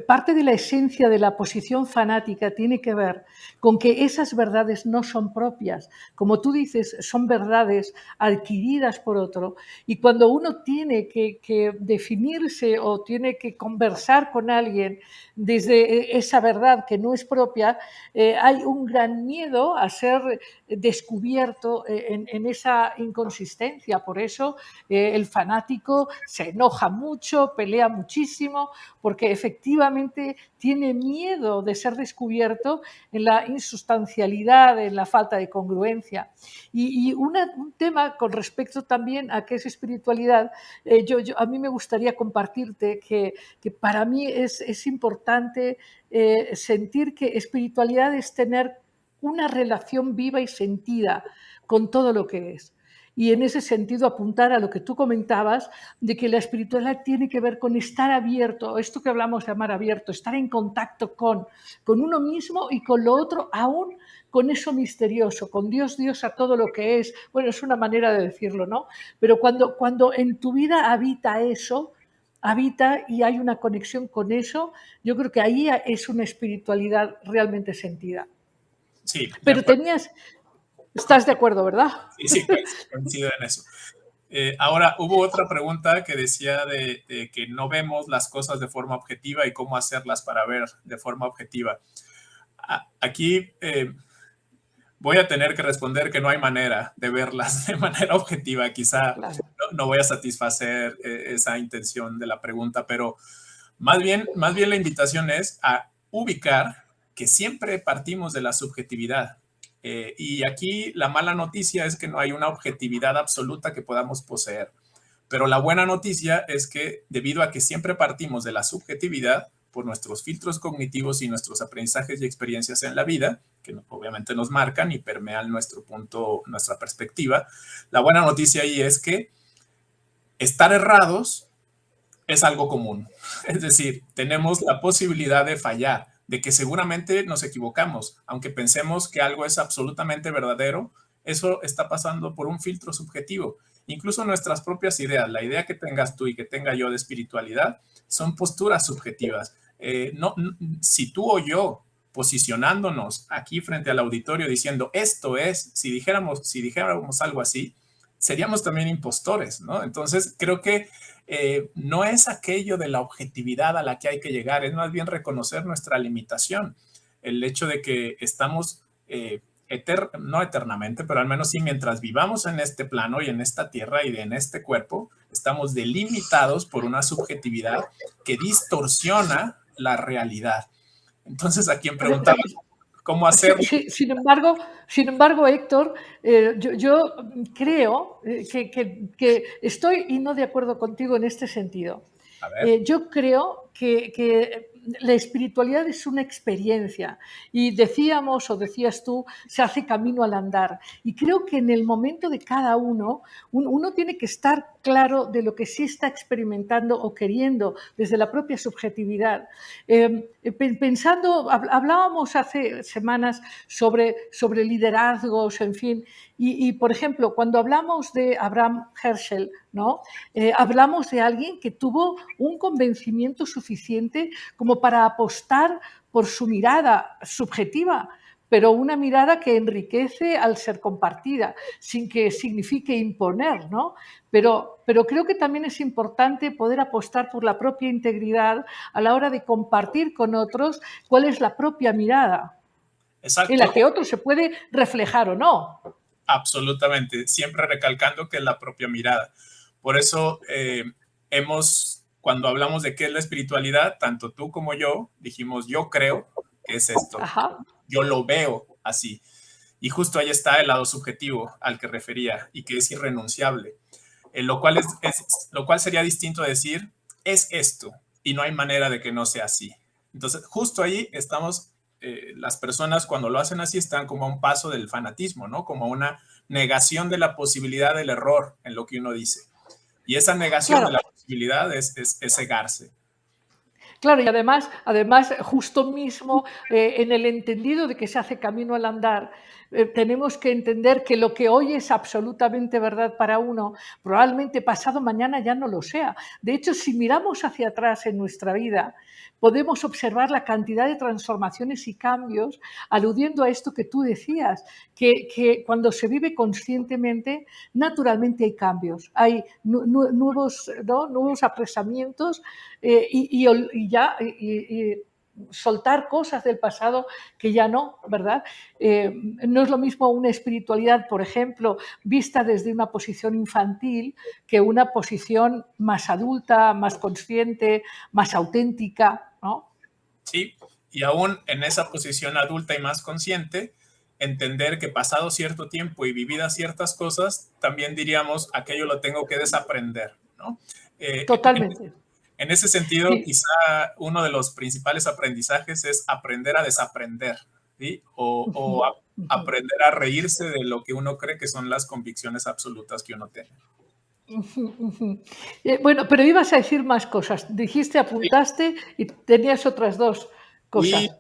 parte de la esencia de la posición fanática tiene que ver con que esas verdades no son propias. Como tú dices, son verdades adquiridas por otro, y cuando uno tiene que definirse o tiene que conversar con alguien desde esa verdad que no es propia, hay un gran miedo a ser descubierto en esa inconsistencia. Por eso el fanático se enoja mucho, pelea muchísimo, porque efectivamente tiene miedo de ser descubierto en la insustancialidad, en la falta de congruencia. Y un tema con respecto también a qué es espiritualidad, a mí me gustaría compartirte que para mí es importante sentir que espiritualidad es tener una relación viva y sentida con todo lo que es. Y en ese sentido apuntar a lo que tú comentabas, de que la espiritualidad tiene que ver con estar abierto, esto que hablamos de amar abierto, estar en contacto con uno mismo y con lo otro, aún con eso misterioso, con Dios a todo lo que es. Bueno, es una manera de decirlo, ¿no? Pero cuando en tu vida habita eso, habita y hay una conexión con eso, yo creo que ahí es una espiritualidad realmente sentida. Sí, pero estás de acuerdo, ¿verdad? Sí, coincido en eso. Ahora, hubo otra pregunta que decía de que no vemos las cosas de forma objetiva y cómo hacerlas para ver de forma objetiva. Aquí voy a tener que responder que no hay manera de verlas de manera objetiva. Quizá Claro. no voy a satisfacer esa intención de la pregunta, pero más bien la invitación es a ubicar que siempre partimos de la subjetividad. Y aquí la mala noticia es que no hay una objetividad absoluta que podamos poseer. Pero la buena noticia es que debido a que siempre partimos de la subjetividad, por nuestros filtros cognitivos y nuestros aprendizajes y experiencias en la vida, que obviamente nos marcan y permean nuestro punto, nuestra perspectiva, la buena noticia ahí es que estar errados es algo común. Es decir, tenemos la posibilidad de fallar, de que seguramente nos equivocamos, aunque pensemos que algo es absolutamente verdadero, eso está pasando por un filtro subjetivo. Incluso nuestras propias ideas, la idea que tengas tú y que tenga yo de espiritualidad, son posturas subjetivas. Si tú o yo posicionándonos aquí frente al auditorio diciendo esto es, si dijéramos algo así, seríamos también impostores, ¿no? Entonces creo que no es aquello de la objetividad a la que hay que llegar, es más bien reconocer nuestra limitación, el hecho de que estamos, no eternamente, pero al menos sí mientras vivamos en este plano y en esta tierra y en este cuerpo, estamos delimitados por una subjetividad que distorsiona la realidad. Entonces, a quien preguntaba cómo hacerlo. Sí, sin embargo, Héctor, yo creo que estoy y no de acuerdo contigo en este sentido. Yo creo que la espiritualidad es una experiencia y decías tú, se hace camino al andar. Y creo que en el momento de cada uno tiene que estar claro de lo que sí está experimentando o queriendo desde la propia subjetividad. Hablábamos hace semanas sobre liderazgos, en fin, y por ejemplo, cuando hablamos de Abraham Herschel, ¿no? Hablamos de alguien que tuvo un convencimiento suficiente como para apostar por su mirada subjetiva, pero una mirada que enriquece al ser compartida, sin que signifique imponer, ¿no? Pero creo que también es importante poder apostar por la propia integridad a la hora de compartir con otros cuál es la propia mirada, en la Exacto, que otro se puede reflejar o no. absolutamente. Siempre recalcando que es la propia mirada. Por eso cuando hablamos de qué es la espiritualidad, tanto tú como yo dijimos, yo creo que es esto. Ajá. Yo lo veo así. Y justo ahí está el lado subjetivo al que refería y que es irrenunciable. Lo cual sería distinto a decir, es esto y no hay manera de que no sea así. Entonces, justo ahí estamos, las personas cuando lo hacen así están como a un paso del fanatismo, ¿no? Como una negación de la posibilidad del error en lo que uno dice. Y esa negación de Claro, la posibilidad es cegarse. claro, y además justo mismo en el entendido de que se hace camino al andar, tenemos que entender que lo que hoy es absolutamente verdad para uno, probablemente pasado mañana ya no lo sea. De hecho, si miramos hacia atrás en nuestra vida, podemos observar la cantidad de transformaciones y cambios, aludiendo a esto que tú decías, que cuando se vive conscientemente, naturalmente hay cambios, hay nuevos, ¿no?, nuevos apresamientos y ya soltar cosas del pasado que ya no, ¿verdad? No es lo mismo una espiritualidad, por ejemplo, vista desde una posición infantil que una posición más adulta, más consciente, más auténtica, ¿no? Sí, y aún en esa posición adulta y más consciente, entender que pasado cierto tiempo y vividas ciertas cosas, también diríamos, aquello lo tengo que desaprender, ¿no? En Totalmente. en ese sentido, Sí. quizá uno de los principales aprendizajes es aprender a desaprender, ¿sí? Aprender a reírse de lo que uno cree que son las convicciones absolutas que uno tiene. Bueno, pero ibas a decir más cosas. Dijiste, Sí. apuntaste y tenías otras dos Y cosas.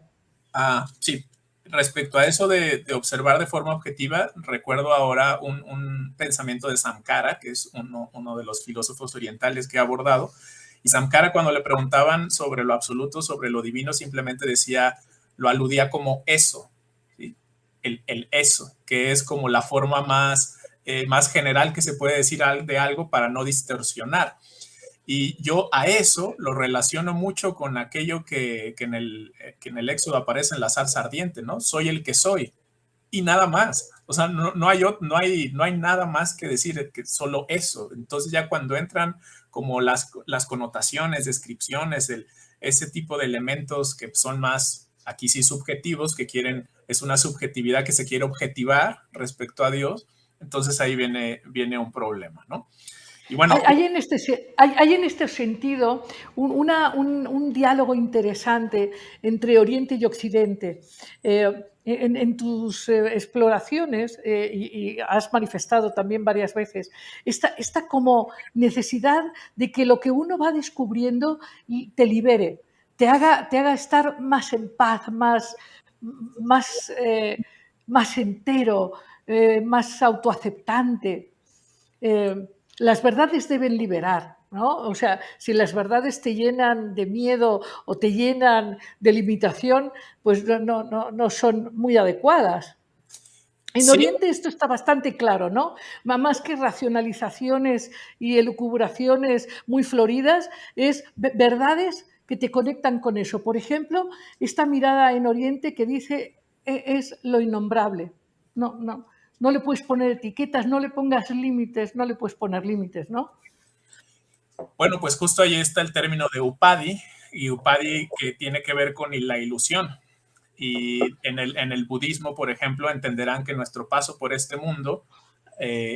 sí, respecto a eso de observar de forma objetiva, recuerdo ahora un pensamiento de Samkara, que es uno de los filósofos orientales que ha abordado. Y Samkara, cuando le preguntaban sobre lo absoluto, sobre lo divino, simplemente decía, lo aludía como eso, ¿sí? El eso, que es como la forma más general que se puede decir de algo para no distorsionar. Y yo a eso lo relaciono mucho con aquello que en el Éxodo aparece en la zarza ardiente, ¿no? Soy el que soy y nada más. O sea, no hay nada más que decir que solo eso. Entonces ya cuando entran como las connotaciones, descripciones, ese tipo de elementos que son más, aquí sí, subjetivos, es una subjetividad que se quiere objetivar respecto a Dios, entonces ahí viene un problema, ¿no? Y bueno, Hay en este sentido un diálogo interesante entre Oriente y Occidente. En tus exploraciones, y has manifestado también varias veces, esta como necesidad de que lo que uno va descubriendo te libere, te haga estar más en paz, más, más entero, más autoaceptante. Las verdades deben liberar, ¿no? O sea, si las verdades te llenan de miedo o te llenan de limitación, pues no son muy adecuadas. En sí, Oriente esto está bastante claro, ¿no? Más que racionalizaciones y elucubraciones muy floridas, es verdades que te conectan con eso. Por ejemplo, esta mirada en Oriente que dice es lo innombrable. No le puedes poner etiquetas, no le pongas límites, no le puedes poner límites, ¿no? bueno, pues justo ahí está el término de upadi, y upadi que tiene que ver con la ilusión. Y en el budismo, por ejemplo, entenderán que nuestro paso por este mundo,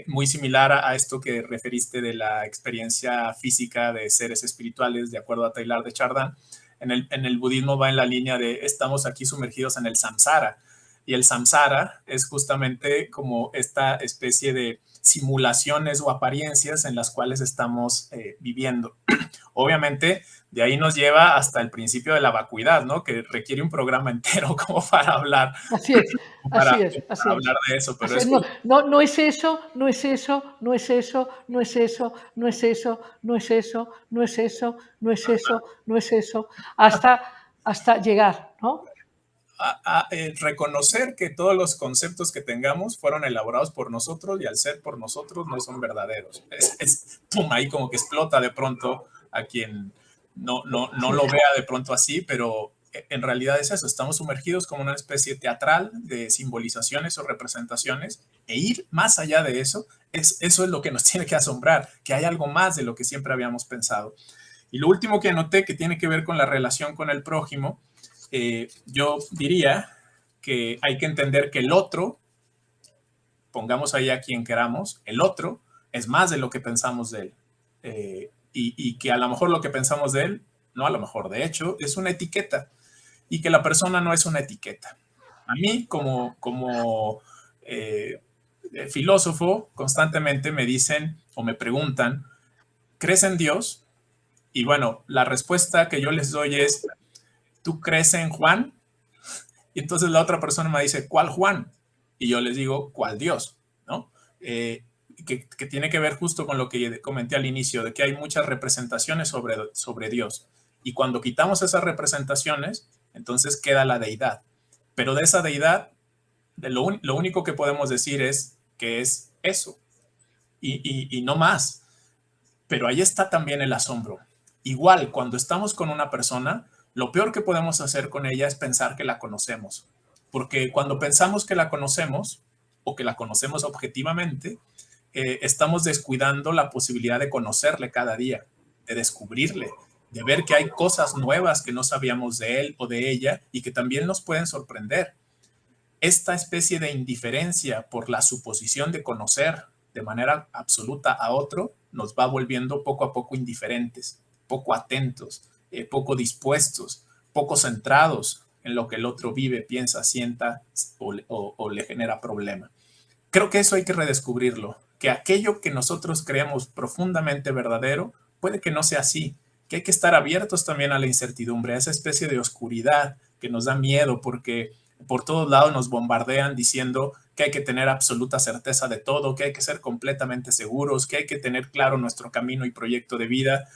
muy similar a esto que referiste de la experiencia física de seres espirituales, de acuerdo a Taylor de Chardin, en el budismo va en la línea de estamos aquí sumergidos en el samsara. Y el samsara es justamente como esta especie de simulaciones o apariencias en las cuales estamos viviendo. Obviamente, de ahí nos lleva hasta el principio de la vacuidad, ¿no? Que requiere un programa entero como para hablar, Así es, para, así es, así para es. hablar de eso, pero Así es es. No es eso, no es eso, no es eso, no es eso, no es eso, no es eso, no es eso, no es eso, no es eso, hasta llegar, ¿no? reconocer que todos los conceptos que tengamos fueron elaborados por nosotros y al ser por nosotros no son verdaderos. Pum, ahí como que explota de pronto a quien no lo vea de pronto así, pero en realidad es eso, estamos sumergidos como una especie teatral de simbolizaciones o representaciones, e ir más allá de eso, eso es lo que nos tiene que asombrar, que hay algo más de lo que siempre habíamos pensado. Y lo último que anoté, que tiene que ver con la relación con el prójimo, yo diría que hay que entender que el otro, pongamos ahí a quien queramos, el otro es más de lo que pensamos de él. Y que a lo mejor lo que pensamos de él, no a lo mejor, de hecho, es una etiqueta, y que la persona no es una etiqueta. A mí, como filósofo, constantemente me dicen o me preguntan, ¿crees en Dios? Y bueno, la respuesta que yo les doy es, ¿tú crees en Juan? Y entonces la otra persona me dice, ¿cuál Juan? Y yo les digo, ¿cuál Dios? ¿No? Que tiene que ver justo con lo que comenté al inicio, de que hay muchas representaciones sobre Dios. Y cuando quitamos esas representaciones, entonces queda la deidad. Pero de esa deidad, lo único que podemos decir es que es eso. Y no más. Pero ahí está también el asombro. Igual, cuando estamos con una persona, lo peor que podemos hacer con ella es pensar que la conocemos. Porque cuando pensamos que la conocemos, o que la conocemos objetivamente, estamos descuidando la posibilidad de conocerle cada día, de descubrirle, de ver que hay cosas nuevas que no sabíamos de él o de ella y que también nos pueden sorprender. Esta especie de indiferencia por la suposición de conocer de manera absoluta a otro nos va volviendo poco a poco indiferentes, poco atentos, poco dispuestos, poco centrados en lo que el otro vive, piensa, sienta o le genera problema. Creo que eso hay que redescubrirlo, que aquello que nosotros creemos profundamente verdadero puede que no sea así, que hay que estar abiertos también a la incertidumbre, a esa especie de oscuridad que nos da miedo porque por todos lados nos bombardean diciendo que hay que tener absoluta certeza de todo, que hay que ser completamente seguros, que hay que tener claro nuestro camino y proyecto de vida.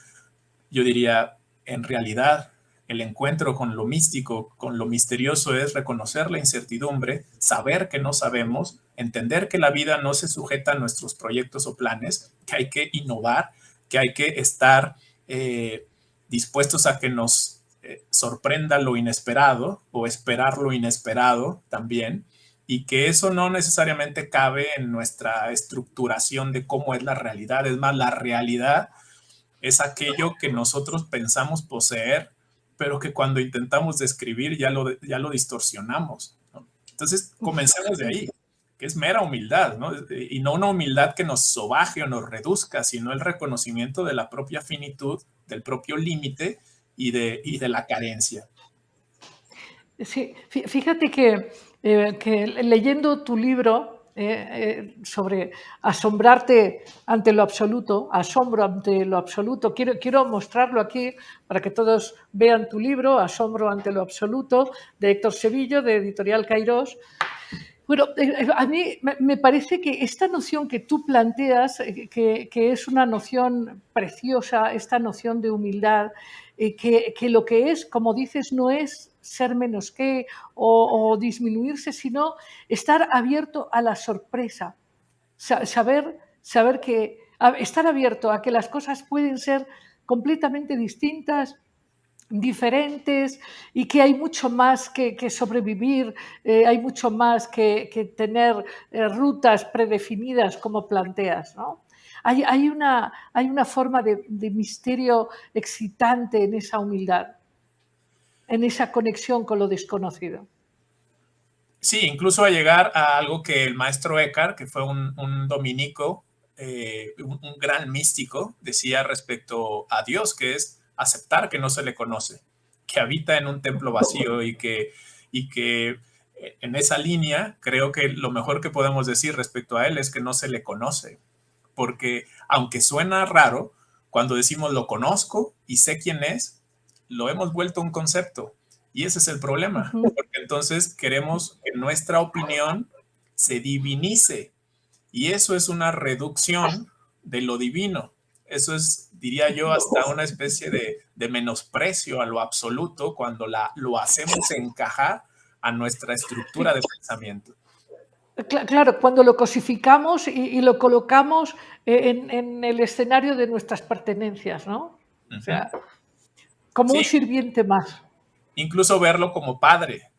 Yo diría, en realidad, el encuentro con lo místico, con lo misterioso es reconocer la incertidumbre, saber que no sabemos, entender que la vida no se sujeta a nuestros proyectos o planes, que hay que innovar, que hay que estar dispuestos a que nos sorprenda lo inesperado o esperar lo inesperado también, y que eso no necesariamente cabe en nuestra estructuración de cómo es la realidad. Es más, la realidad es aquello que nosotros pensamos poseer, pero que cuando intentamos describir ya lo distorsionamos, ¿no? Entonces, comencemos de ahí, que es mera humildad, ¿no? Y no una humildad que nos sobaje o nos reduzca, sino el reconocimiento de la propia finitud, del propio límite y de la carencia. Sí, fíjate que leyendo tu libro sobre asombrarte ante lo absoluto, asombro ante lo absoluto, quiero mostrarlo aquí para que todos vean tu libro, Asombro ante lo absoluto, de Héctor Sevillo, de Editorial Cairós. Bueno, a mí me parece que esta noción que tú planteas, que es una noción preciosa, esta noción de humildad, que lo que es, como dices, no es ser menos que o disminuirse, sino estar abierto a la sorpresa, saber que estar abierto a que las cosas pueden ser completamente distintas, diferentes, y que hay mucho más que sobrevivir, hay mucho más que tener rutas predefinidas como planteas, ¿no? Hay una forma de misterio excitante en esa humildad, en esa conexión con lo desconocido. Sí, incluso a llegar a algo que el maestro Eckhart, que fue un dominico, un gran místico, decía respecto a Dios, que es aceptar que no se le conoce, que habita en un templo vacío y que en esa línea creo que lo mejor que podemos decir respecto a él es que no se le conoce, porque aunque suena raro, cuando decimos lo conozco y sé quién es, lo hemos vuelto un concepto. Y ese es el problema, porque entonces queremos que nuestra opinión se divinice. Y eso es una reducción de lo divino. Eso es, diría yo, hasta una especie de menosprecio a lo absoluto cuando lo hacemos encajar a nuestra estructura de pensamiento. Claro, cuando lo cosificamos y lo colocamos en el escenario de nuestras pertenencias, ¿no? O sea, como un Sí, sirviente más. incluso verlo como padre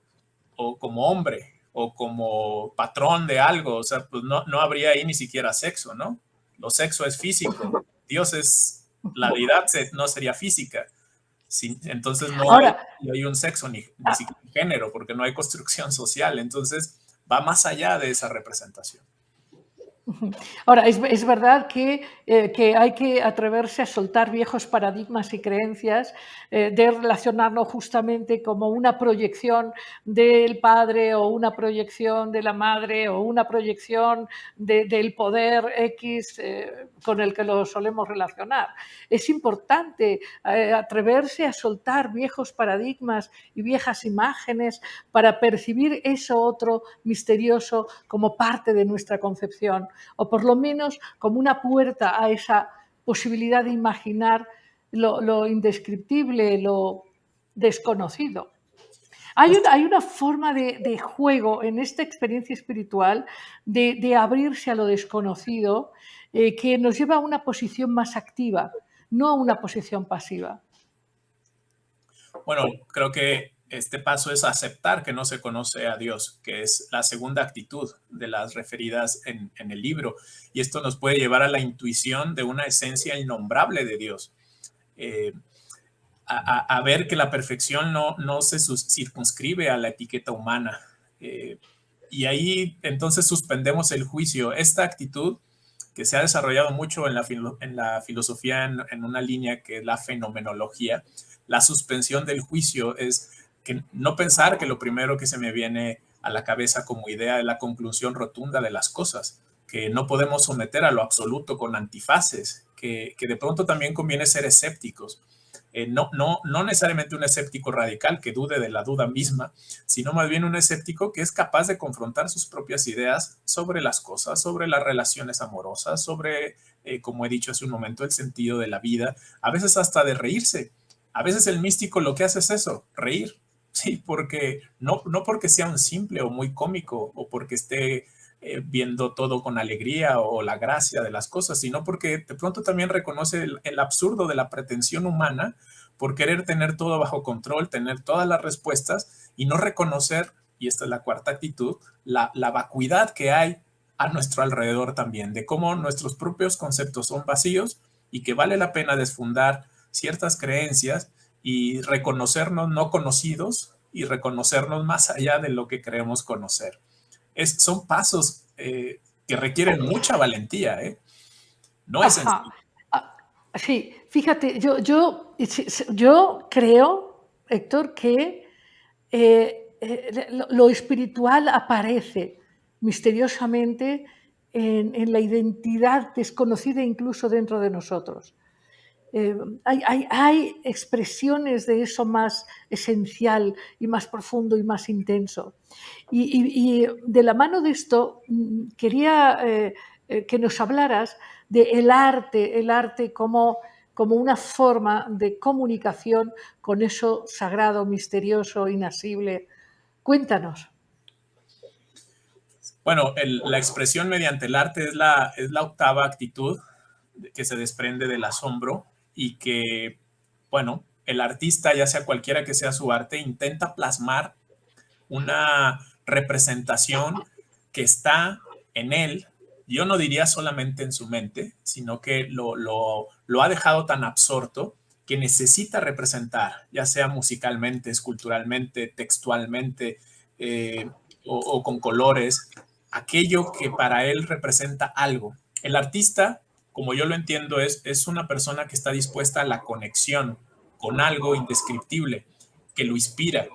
o como hombre o como patrón de algo, o sea, pues no habría ahí ni siquiera sexo, ¿no? Lo sexo es físico, Dios es, la deidad no sería física, sí, entonces Ahora, no hay un sexo ni siquiera un género, porque no hay construcción social, entonces va más allá de esa representación. Ahora, es verdad que hay que atreverse a soltar viejos paradigmas y creencias de relacionarnos justamente como una proyección del padre o una proyección de la madre o una proyección del poder X con el que lo solemos relacionar. Es importante atreverse a soltar viejos paradigmas y viejas imágenes para percibir eso otro misterioso como parte de nuestra concepción, o por lo menos como una puerta a esa posibilidad de imaginar lo indescriptible, lo desconocido. Hay una forma de juego en esta experiencia espiritual de abrirse a lo desconocido que nos lleva a una posición más activa, no a una posición pasiva. Bueno, creo que este paso es aceptar que no se conoce a Dios, que es la segunda actitud de las referidas en el libro. Y esto nos puede llevar a la intuición de una esencia innombrable de Dios. Eh, a ver que la perfección no se circunscribe a la etiqueta humana. Y ahí entonces suspendemos el juicio. Esta actitud que se ha desarrollado mucho en la filosofía en una línea que es la fenomenología, la suspensión del juicio es que no pensar que lo primero que se me viene a la cabeza como idea es la conclusión rotunda de las cosas, que no podemos someter a lo absoluto con antifaces, que de pronto también conviene ser escépticos. No necesariamente un escéptico radical que dude de la duda misma, sino más bien un escéptico que es capaz de confrontar sus propias ideas sobre las cosas, sobre las relaciones amorosas, sobre, como he dicho hace un momento, el sentido de la vida, a veces hasta de reírse. A veces el místico lo que hace es eso, reír, sí, porque no porque sea un simple o muy cómico o porque esté viendo todo con alegría o la gracia de las cosas, sino porque de pronto también reconoce el absurdo de la pretensión humana por querer tener todo bajo control, tener todas las respuestas y no reconocer, y esta es la cuarta actitud, la vacuidad que hay a nuestro alrededor también, de cómo nuestros propios conceptos son vacíos y que vale la pena desfundar ciertas creencias y reconocernos no conocidos y reconocernos más allá de lo que creemos conocer. Son pasos que requieren mucha valentía, ¿eh? No es Ajá. sencillo. Sí, fíjate, yo creo, Héctor, que lo espiritual aparece misteriosamente en la identidad desconocida incluso dentro de nosotros. Hay expresiones de eso más esencial y más profundo y más intenso. Y de la mano de esto, quería que nos hablaras del el arte como una forma de comunicación con eso sagrado, misterioso, inasible. Cuéntanos. Bueno, la expresión mediante el arte es la octava actitud que se desprende del asombro y que, bueno, el artista, ya sea cualquiera que sea su arte, intenta plasmar una representación que está en él. Yo no diría solamente en su mente, sino que lo ha dejado tan absorto que necesita representar, ya sea musicalmente, esculturalmente, textualmente o con colores, aquello que para él representa algo. El artista, como yo lo entiendo, es una persona que está dispuesta a la conexión con algo indescriptible, que lo inspira.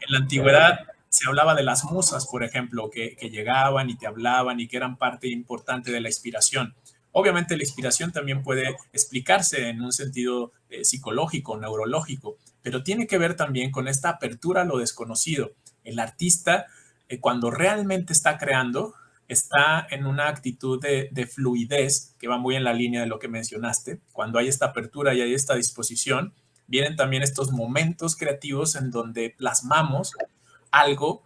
En la antigüedad se hablaba de las musas, por ejemplo, que llegaban y te hablaban y que eran parte importante de la inspiración. Obviamente la inspiración también puede explicarse en un sentido psicológico, neurológico, pero tiene que ver también con esta apertura a lo desconocido. El artista, cuando realmente está creando, está en una actitud de fluidez que va muy en la línea de lo que mencionaste. Cuando hay esta apertura y hay esta disposición, vienen también estos momentos creativos en donde plasmamos algo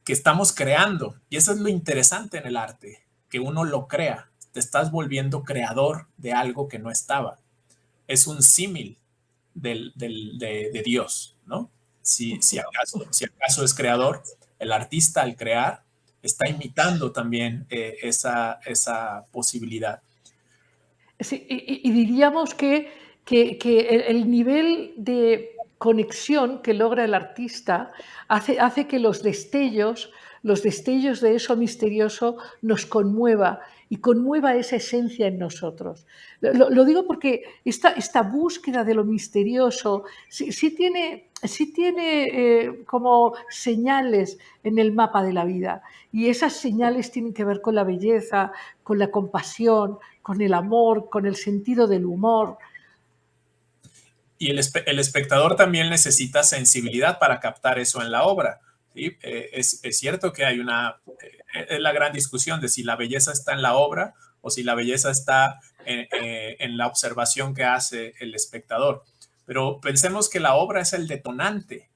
que estamos creando. Y eso es lo interesante en el arte, que uno lo crea. Te estás volviendo creador de algo que no estaba. Es un símil de Dios, ¿no? Si acaso es creador, el artista al crear está imitando también esa posibilidad. Sí, y diríamos que el nivel de conexión que logra el artista hace que los destellos de eso misterioso nos conmueva y conmueva esa esencia en nosotros. Lo digo porque esta búsqueda de lo misterioso sí tiene como señales en el mapa de la vida, y esas señales tienen que ver con la belleza, con la compasión, con el amor, con el sentido del humor. Y el espectador también necesita sensibilidad para captar eso en la obra, ¿sí? Es cierto que hay es la gran discusión de si la belleza está en la obra o si la belleza está en la observación que hace el espectador. Pero pensemos que la obra es el detonante,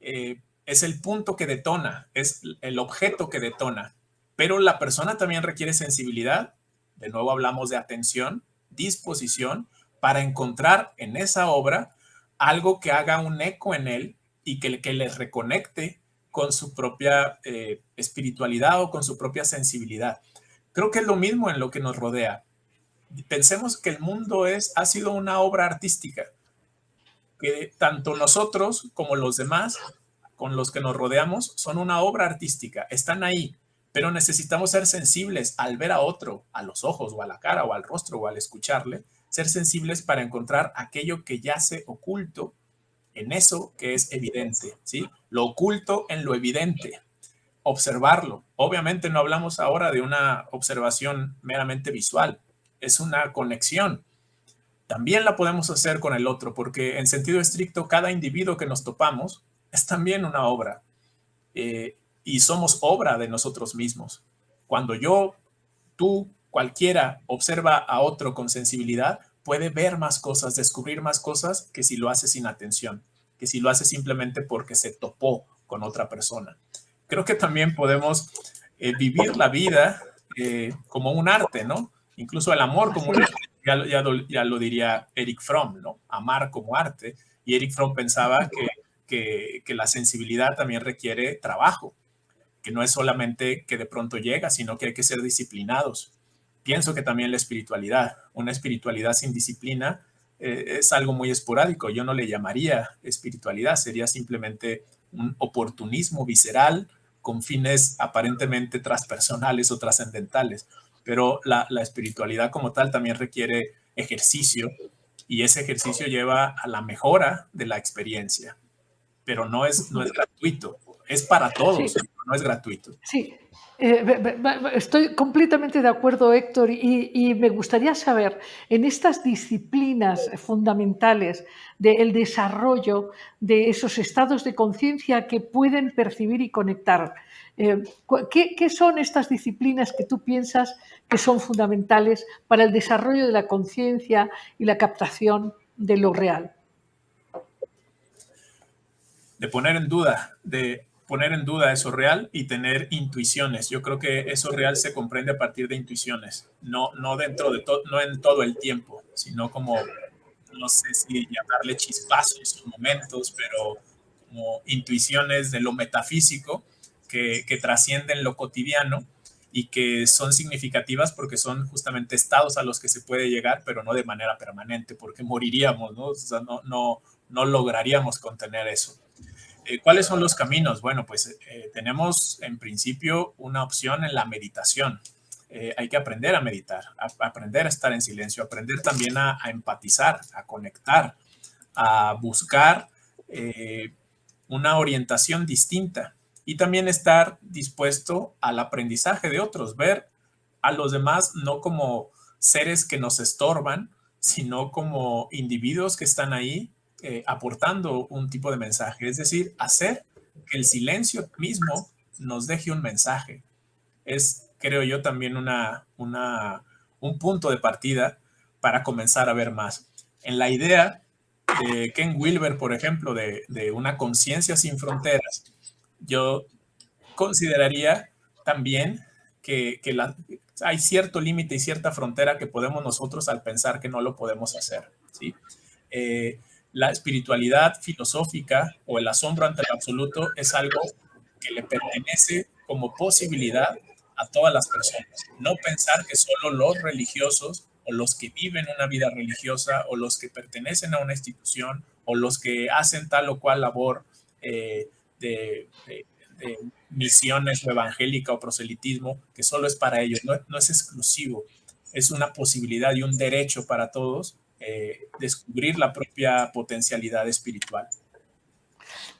es el punto que detona, es el objeto que detona. Pero la persona también requiere sensibilidad. De nuevo hablamos de atención, disposición, para encontrar en esa obra algo que haga un eco en él y que les reconecte con su propia espiritualidad o con su propia sensibilidad. Creo que es lo mismo en lo que nos rodea. Pensemos que el mundo ha sido una obra artística, que tanto nosotros como los demás con los que nos rodeamos son una obra artística, están ahí, pero necesitamos ser sensibles al ver a otro, a los ojos o a la cara o al rostro o al escucharle, ser sensibles para encontrar aquello que yace oculto en eso que es evidente, ¿sí? Lo oculto en lo evidente, observarlo. Obviamente no hablamos ahora de una observación meramente visual, es una conexión. También la podemos hacer con el otro, porque en sentido estricto, cada individuo que nos topamos es también una obra, y somos obra de nosotros mismos. Cuando tú, cualquiera observa a otro con sensibilidad, puede ver más cosas, descubrir más cosas que si lo hace sin atención, que si lo hace simplemente porque se topó con otra persona. Creo que también podemos vivir la vida como un arte, ¿no? Incluso el amor como un arte. Ya lo diría Erich Fromm, ¿no? Amar como arte. Y Erich Fromm pensaba que la sensibilidad también requiere trabajo, que no es solamente que de pronto llega, sino que hay que ser disciplinados. Pienso que también la espiritualidad, una espiritualidad sin disciplina, es algo muy esporádico. Yo no le llamaría espiritualidad, sería simplemente un oportunismo visceral con fines aparentemente transpersonales o trascendentales. Pero la espiritualidad como tal también requiere ejercicio, y ese ejercicio lleva a la mejora de la experiencia, pero no es gratuito. Es para todos, Sí, no es gratuito. sí. Estoy completamente de acuerdo, Héctor, y me gustaría saber, en estas disciplinas fundamentales del desarrollo de esos estados de conciencia que pueden percibir y conectar, ¿qué son estas disciplinas que tú piensas que son fundamentales para el desarrollo de la conciencia y la captación de lo real? De poner en duda eso real y tener intuiciones. Yo creo que eso real se comprende a partir de intuiciones, no no en todo el tiempo, sino como, no sé si llamarle chispazos o momentos, pero como intuiciones de lo metafísico que trascienden lo cotidiano y que son significativas porque son justamente estados a los que se puede llegar, pero no de manera permanente, porque moriríamos, ¿no? O sea, no lograríamos contener eso. ¿Cuáles son los caminos? Bueno, pues tenemos en principio una opción en la meditación. Hay que aprender a meditar, aprender a estar en silencio, aprender también a empatizar, a conectar, a buscar una orientación distinta, y también estar dispuesto al aprendizaje de otros, ver a los demás no como seres que nos estorban, sino como individuos que están ahí aportando un tipo de mensaje, es decir, hacer que el silencio mismo nos deje un mensaje. Es, creo yo, también un punto de partida para comenzar a ver más. En la idea de Ken Wilber, por ejemplo, de una conciencia sin fronteras, yo consideraría también que hay cierto límite y cierta frontera que podemos nosotros al pensar que no lo podemos hacer, ¿sí? La espiritualidad filosófica o el asombro ante el absoluto es algo que le pertenece como posibilidad a todas las personas. No pensar que solo los religiosos o los que viven una vida religiosa o los que pertenecen a una institución o los que hacen tal o cual labor de misiones o evangélica o proselitismo, que solo es para ellos, no es exclusivo, es una posibilidad y un derecho para todos descubrir la propia potencialidad espiritual.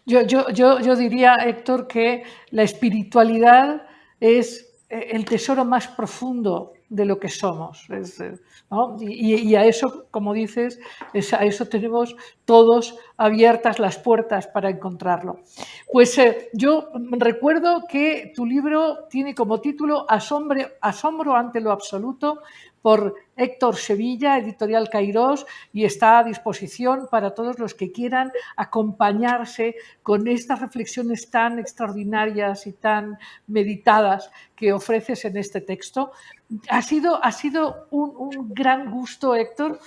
Yo diría, Héctor, que la espiritualidad es el tesoro más profundo de lo que somos, ¿no? Y a eso, como dices, a eso tenemos todos abiertas las puertas para encontrarlo. Pues yo recuerdo que tu libro tiene como título Asombro ante lo absoluto, por Héctor Sevilla, editorial Cairós, y está a disposición para todos los que quieran acompañarse con estas reflexiones tan extraordinarias y tan meditadas que ofreces en este texto. Ha sido un gran gusto, Héctor,